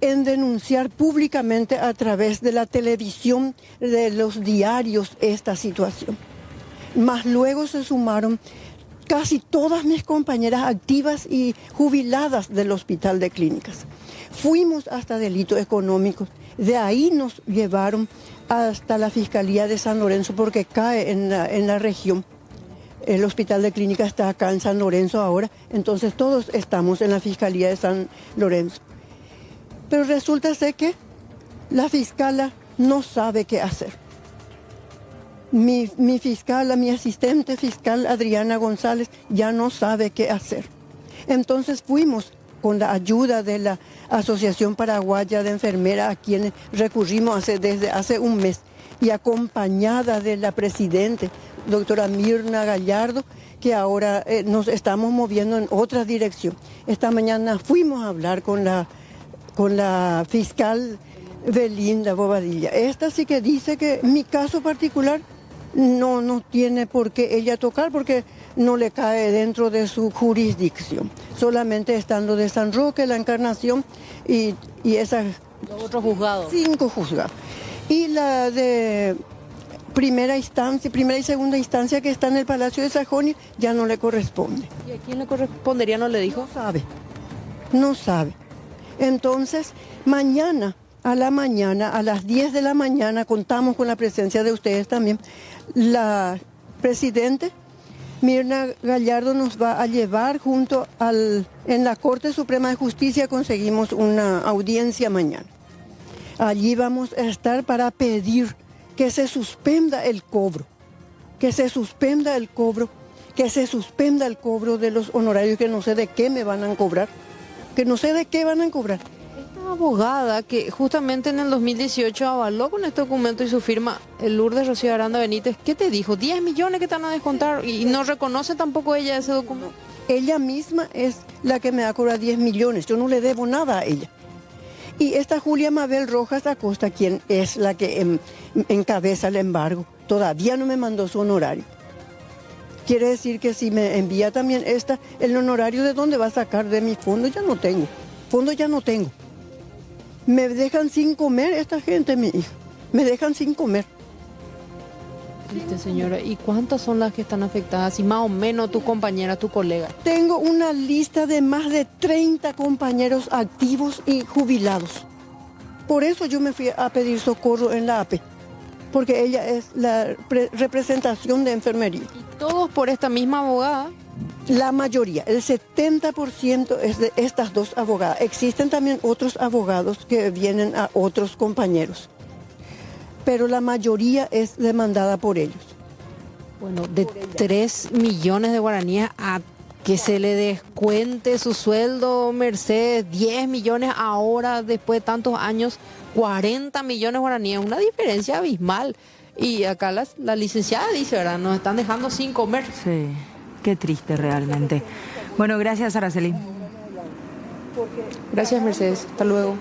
en denunciar públicamente a través de la televisión, de los diarios, esta situación. Más luego se sumaron casi todas mis compañeras activas y jubiladas del Hospital de Clínicas. Fuimos hasta delitos económicos, de ahí nos llevaron hasta la Fiscalía de San Lorenzo porque cae en la región. El Hospital de Clínicas está acá en San Lorenzo ahora, entonces todos estamos en la Fiscalía de San Lorenzo. Pero resulta ser que la fiscala no sabe qué hacer. Mi fiscala, mi asistente fiscal Adriana González, ya no sabe qué hacer. Entonces fuimos con la ayuda de la Asociación Paraguaya de Enfermeras, a quienes recurrimos desde hace un mes, y acompañada de la presidenta, doctora Mirna Gallardo, que ahora nos estamos moviendo en otra dirección. Esta mañana fuimos a hablar con la fiscal Belinda Bobadilla. Esta sí que dice que mi caso particular no tiene por qué ella tocar porque no le cae dentro de su jurisdicción. Solamente estando de San Roque, la Encarnación y esas... Los otros juzgados. 5 juzgados. Y la de primera y segunda instancia que está en el Palacio de Sajonia, ya no le corresponde. ¿Y a quién le correspondería? ¿No le dijo? No sabe. Entonces, mañana, a las 10 de la mañana, contamos con la presencia de ustedes también, la presidente Mirna Gallardo nos va a llevar en la Corte Suprema de Justicia, conseguimos una audiencia mañana. Allí vamos a estar para pedir que se suspenda el cobro, que se suspenda el cobro de los honorarios, que no sé de qué me van a cobrar, Esta abogada que justamente en el 2018 avaló con este documento y su firma, el Lourdes Rocío Aranda Benítez, ¿qué te dijo? 10 millones que te van a descontar y no reconoce tampoco ella ese documento. Ella misma es la que me va a cobrar 10 millones, yo no le debo nada a ella. Y esta Julia Mabel Rojas Acosta, quien es la que encabeza el embargo, todavía no me mandó su honorario. Quiere decir que si me envía también el honorario, ¿de dónde va a sacar? De mi fondo ya no tengo. Me dejan sin comer esta gente, mi hija. Me dejan sin comer. Triste, señora. ¿Y cuántas son las que están afectadas? Y más o menos tu compañera, tu colega. Tengo una lista de más de 30 compañeros activos y jubilados. Por eso yo me fui a pedir socorro en la AP. Porque ella es la representación de enfermería. ¿Y todos por esta misma abogada? La mayoría, el 70% es de estas dos abogadas. Existen también otros abogados que vienen a otros compañeros, pero la mayoría es demandada por ellos. Bueno, de 3 millones de guaraníes a que se le descuente su sueldo, Mercedes, 10 millones ahora, después de tantos años, 40 millones de guaraníes, una diferencia abismal. Y acá la licenciada dice, ¿verdad? Nos están dejando sin comer. Sí, qué triste realmente. Bueno, gracias, Araceli. Gracias, Mercedes. Hasta luego.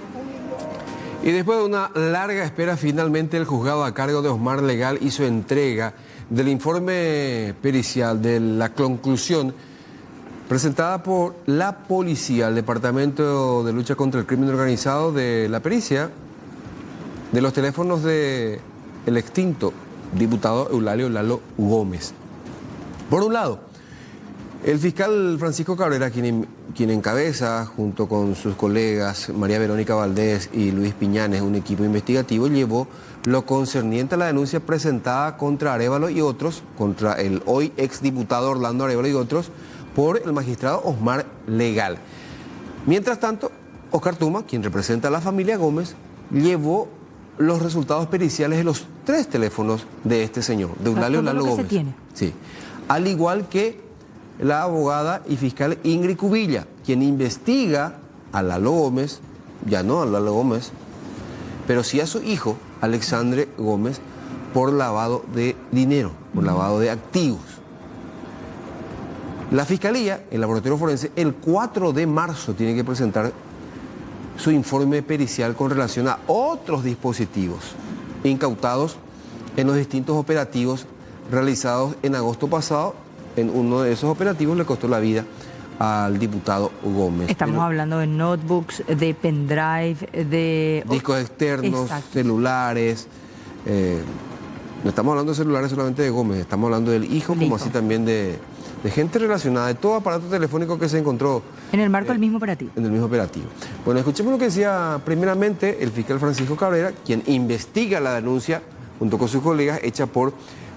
Y después de una larga espera, finalmente el juzgado a cargo de Osmar Legal hizo entrega del informe pericial de la conclusión presentada por la policía, el Departamento de Lucha contra el Crimen Organizado, de la pericia de los teléfonos del extinto diputado Eulalio Lalo Gómez. Por un lado, el fiscal Francisco Cabrera, quien encabeza, junto con sus colegas María Verónica Valdés y Luis Piñanes, un equipo investigativo, llevó lo concerniente a la denuncia presentada contra Arévalo y otros, contra el hoy exdiputado Orlando Arévalo y otros, por el magistrado Osmar Legal. Mientras tanto, Oscar Tuma, quien representa a la familia Gómez, llevó los resultados periciales de los 3 teléfonos de este señor, de Eulalio Lalo Gómez. Se tiene. Sí. Al igual que la abogada y fiscal Ingrid Cubilla, quien investiga a Lalo Gómez, ya no a Lalo Gómez, pero sí a su hijo, Alexandre Gómez, por lavado de dinero, por lavado de activos. La Fiscalía, el laboratorio forense, el 4 de marzo tiene que presentar su informe pericial con relación a otros dispositivos incautados en los distintos operativos realizados en agosto pasado. En uno de esos operativos le costó la vida al diputado Gómez. Estamos hablando de notebooks, de pendrive, de discos externos, exacto, celulares. No estamos hablando de celulares solamente de Gómez, estamos hablando del hijo, como así también de gente relacionada, de todo aparato telefónico que se encontró. En el marco del mismo operativo. En el mismo operativo. Bueno, escuchemos lo que decía primeramente el fiscal Francisco Cabrera, quien investiga la denuncia junto con sus colegas hecha por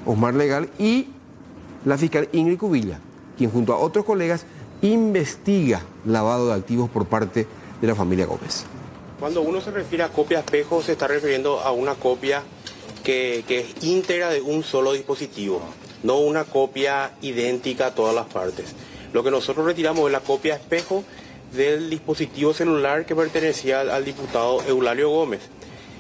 Osmar Legal, y la fiscal Ingrid Cubilla, quien junto a otros colegas investiga lavado de activos por parte de la familia Gómez. Cuando uno se refiere a copia espejo, se está refiriendo a una copia que es íntegra de un solo dispositivo, no una copia idéntica a todas las partes. Lo que nosotros retiramos es la copia espejo del dispositivo celular que pertenecía al diputado Eulalio Gómez.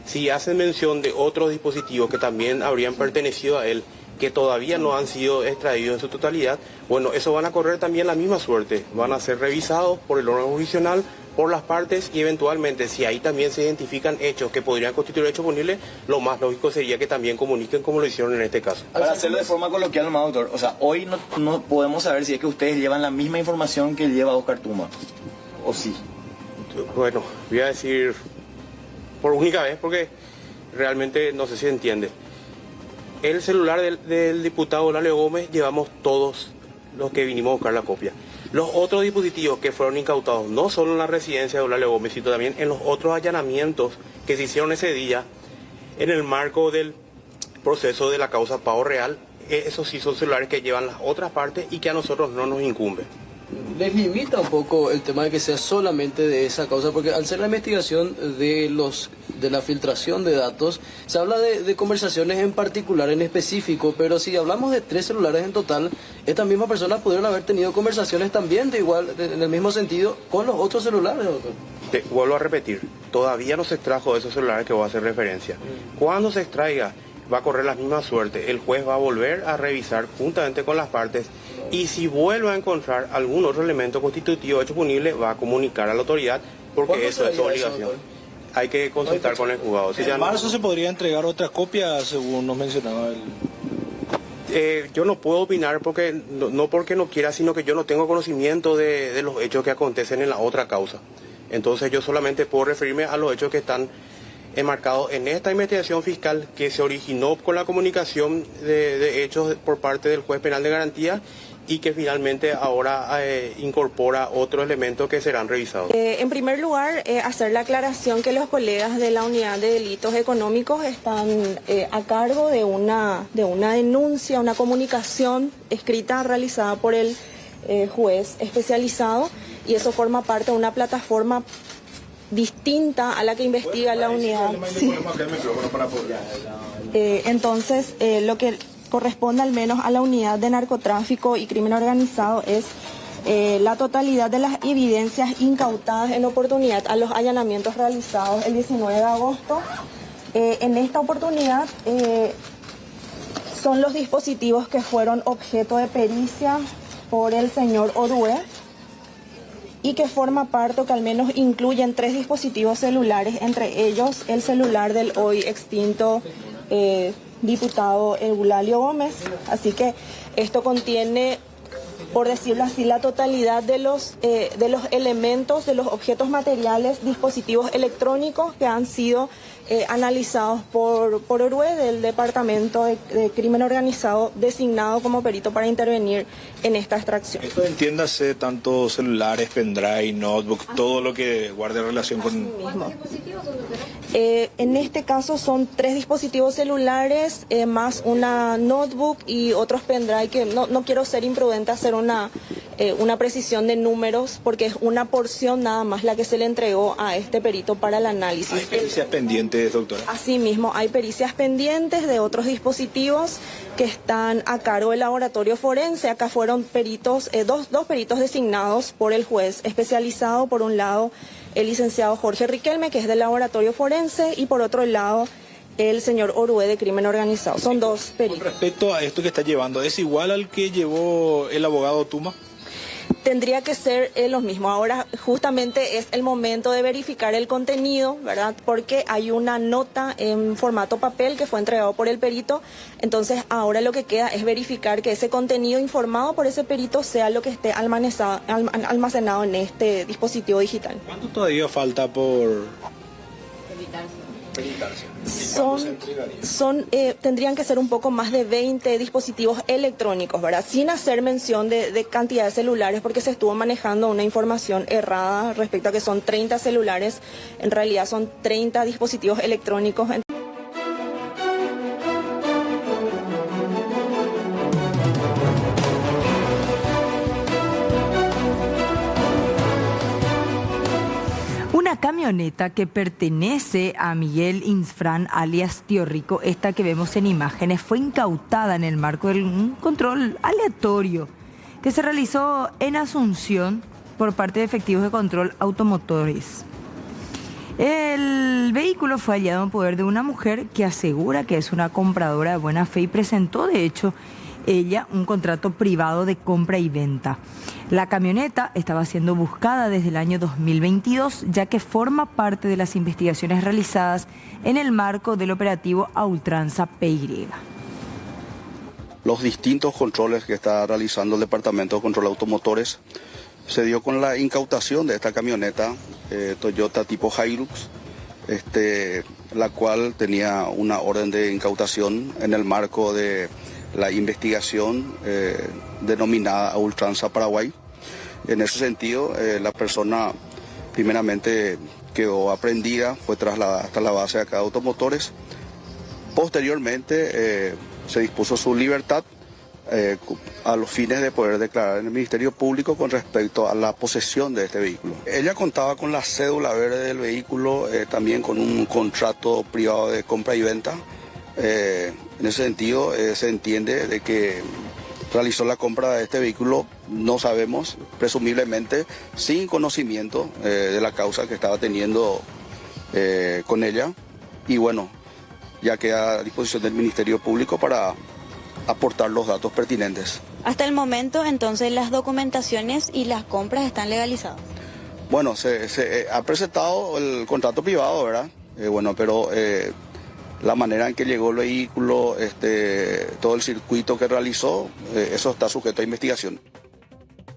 Si hacen mención de otros dispositivos que también habrían pertenecido a él, que todavía no han sido extraídos en su totalidad, bueno, eso van a correr también la misma suerte. Van a ser revisados por el órgano jurisdiccional, por las partes, y eventualmente, si ahí también se identifican hechos que podrían constituir hechos punibles, lo más lógico sería que también comuniquen como lo hicieron en este caso. Para hacerlo de forma coloquial, doctor, o sea, hoy no podemos saber si es que ustedes llevan la misma información que lleva Oscar Tuma, ¿o sí? Bueno, voy a decir por única vez porque realmente no sé si entiende. El celular del diputado Eulalio Gómez llevamos todos los que vinimos a buscar la copia. Los otros dispositivos que fueron incautados, no solo en la residencia de Eulalio Gómez, sino también en los otros allanamientos que se hicieron ese día en el marco del proceso de la causa Pavo Real, esos sí son celulares que llevan las otras partes y que a nosotros no nos incumbe. ¿Les limita un poco el tema de que sea solamente de esa causa? Porque al ser la investigación de la filtración de datos, se habla de conversaciones en particular, en específico, pero si hablamos de 3 celulares en total, estas mismas personas pudieron haber tenido conversaciones también en el mismo sentido con los otros celulares, doctor. Te vuelvo a repetir, todavía no se extrajo de esos celulares que voy a hacer referencia. Cuando se extraiga, va a correr la misma suerte. El juez va a volver a revisar juntamente con las partes y si vuelve a encontrar algún otro elemento constitutivo de hecho punible, va a comunicar a la autoridad porque eso es su obligación. Hay que consultar con el juzgado. En marzo se podría entregar otra copia, según nos mencionaba el... Yo no puedo opinar porque no porque no quiera, sino que yo no tengo conocimiento de los hechos que acontecen en la otra causa. Entonces yo solamente puedo referirme a los hechos que están enmarcados en esta investigación fiscal que se originó con la comunicación de hechos por parte del juez penal de garantía y que finalmente ahora incorpora otros elementos que serán revisados. En primer lugar, hacer la aclaración que los colegas de la Unidad de Delitos Económicos están a cargo de una denuncia, una comunicación escrita realizada por el juez especializado y eso forma parte de una plataforma distinta a la que investiga la unidad. Sí. Entonces, lo que corresponde al menos a la unidad de narcotráfico y crimen organizado es la totalidad de las evidencias incautadas en oportunidad a los allanamientos realizados el 19 de agosto. En esta oportunidad son los dispositivos que fueron objeto de pericia por el señor Orue y que forma parte o que al menos incluyen 3 dispositivos celulares, entre ellos el celular del hoy extinto diputado Eulalio Gómez. Así que esto contiene, por decirlo así, la totalidad de los elementos, de los objetos materiales, dispositivos electrónicos que han sido analizados por Orue del Departamento de Crimen Organizado, designado como perito para intervenir en esta extracción. Esto entiéndase tanto celulares, pendrive, notebook, todo lo que guarde relación con... En este caso son 3 dispositivos celulares, más una notebook y otros pendrive, que no quiero ser imprudente hacer una precisión de números, porque es una porción nada más la que se le entregó a este perito para el análisis. ¿Hay pericias pendientes, doctora? Asimismo, hay pericias pendientes de otros dispositivos que están a cargo del laboratorio forense. Acá fueron peritos, dos peritos designados por el juez especializado, por un lado el licenciado Jorge Riquelme, que es del laboratorio forense, y por otro lado el señor Orue de crimen organizado. Son 2 peritos. Con respecto a esto que está llevando, ¿es igual al que llevó el abogado Tuma? Tendría que ser lo mismo. Ahora justamente es el momento de verificar el contenido, ¿verdad? Porque hay una nota en formato papel que fue entregado por el perito. Entonces ahora lo que queda es verificar que ese contenido informado por ese perito sea lo que esté almacenado en este dispositivo digital. ¿Cuánto todavía falta por tendrían que ser un poco más de 20 dispositivos electrónicos, ¿verdad? Sin hacer mención de cantidad de celulares, porque se estuvo manejando una información errada respecto a que son 30 celulares. En realidad son 30 dispositivos electrónicos. Una camioneta que pertenece a Miguel Insfrán, alias Tío Rico, esta que vemos en imágenes, fue incautada en el marco de un control aleatorio que se realizó en Asunción por parte de efectivos de control automotores. El vehículo fue hallado en poder de una mujer que asegura que es una compradora de buena fe y presentó, de hecho, ella un contrato privado de compra y venta. La camioneta estaba siendo buscada desde el año 2022, ya que forma parte de las investigaciones realizadas en el marco del operativo A Ultranza PY. Los distintos controles que está realizando el Departamento de Control Automotores se dio con la incautación de esta camioneta Toyota tipo Hilux, la cual tenía una orden de incautación en el marco de la investigación denominada a ultranza Paraguay. En ese sentido, la persona primeramente quedó aprehendida, fue trasladada hasta la base de acá de automotores. Posteriormente se dispuso su libertad a los fines de poder declarar en el Ministerio Público con respecto a la posesión de este vehículo. Ella contaba con la cédula verde del vehículo, también con un contrato privado de compra y venta. En ese sentido se entiende de que realizó la compra de este vehículo, no sabemos, presumiblemente sin conocimiento de la causa que estaba teniendo con ella. Y bueno, ya queda a disposición del Ministerio Público para aportar los datos pertinentes. Hasta el momento, entonces, las documentaciones y las compras están legalizadas. Bueno, se ha presentado el contrato privado, ¿verdad? Pero la manera en que llegó el vehículo, todo el circuito que realizó, eso está sujeto a investigación.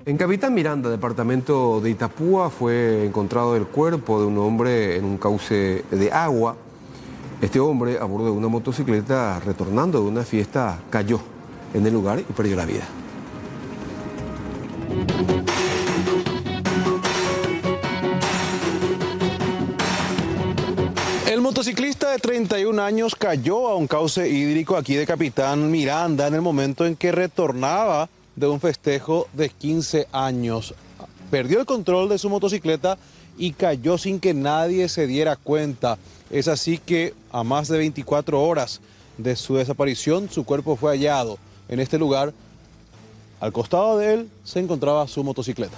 En Capitán Miranda, departamento de Itapúa, fue encontrado el cuerpo de un hombre en un cauce de agua. Este hombre, a bordo de una motocicleta, retornando de una fiesta, cayó en el lugar y perdió la vida. El motociclista de 31 años cayó a un cauce hídrico aquí de Capitán Miranda en el momento en que retornaba de un festejo de 15 años. Perdió el control de su motocicleta y cayó sin que nadie se diera cuenta. Es así que a más de 24 horas de su desaparición, su cuerpo fue hallado en este lugar. Al costado de él se encontraba su motocicleta.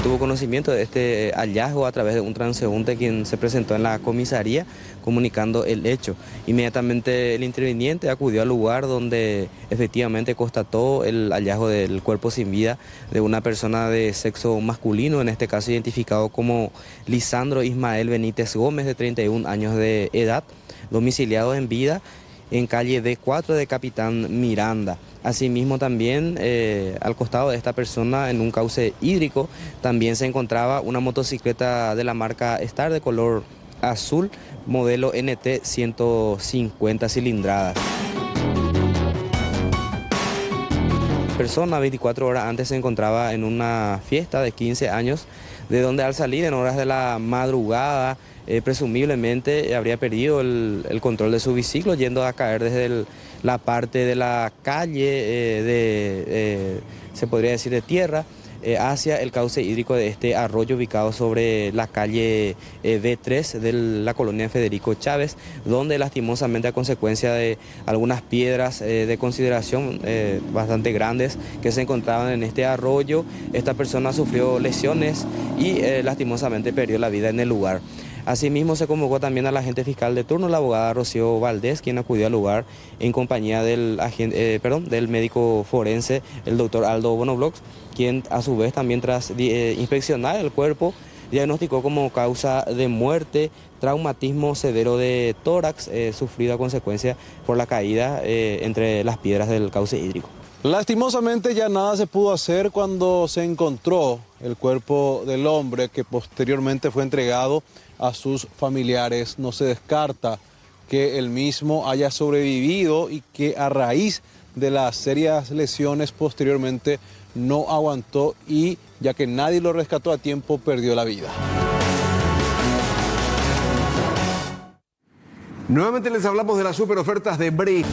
Tuvo conocimiento de este hallazgo a través de un transeúnte quien se presentó en la comisaría comunicando el hecho. Inmediatamente el interviniente acudió al lugar donde efectivamente constató el hallazgo del cuerpo sin vida de una persona de sexo masculino, en este caso identificado como Lisandro Ismael Benítez Gómez, de 31 años de edad, domiciliado en vida en calle D4 de Capitán Miranda. Asimismo también al costado de esta persona, en un cauce hídrico, también se encontraba una motocicleta de la marca Star de color azul, modelo NT 150 cilindradas. La persona 24 horas antes se encontraba en una fiesta de 15 años, de donde al salir en horas de la madrugada, presumiblemente habría perdido el control de su biciclo, yendo a caer desde la parte de la calle, se podría decir de tierra, hacia el cauce hídrico de este arroyo ubicado sobre la calle D3 de la colonia Federico Chávez, donde lastimosamente a consecuencia de algunas piedras de consideración bastante grandes que se encontraban en este arroyo, esta persona sufrió lesiones y lastimosamente perdió la vida en el lugar. Asimismo se convocó también a la agente fiscal de turno, la abogada Rocío Valdés, quien acudió al lugar en compañía del médico forense, el doctor Aldo Bonoblox, quien a su vez también tras inspeccionar el cuerpo diagnosticó como causa de muerte traumatismo severo de tórax sufrido a consecuencia por la caída entre las piedras del cauce hídrico. Lastimosamente ya nada se pudo hacer cuando se encontró el cuerpo del hombre, que posteriormente fue entregado a sus familiares. No se descarta que el mismo haya sobrevivido y que a raíz de las serias lesiones posteriormente no aguantó y, ya que nadie lo rescató a tiempo, perdió la vida. Nuevamente les hablamos de las super ofertas de Brick.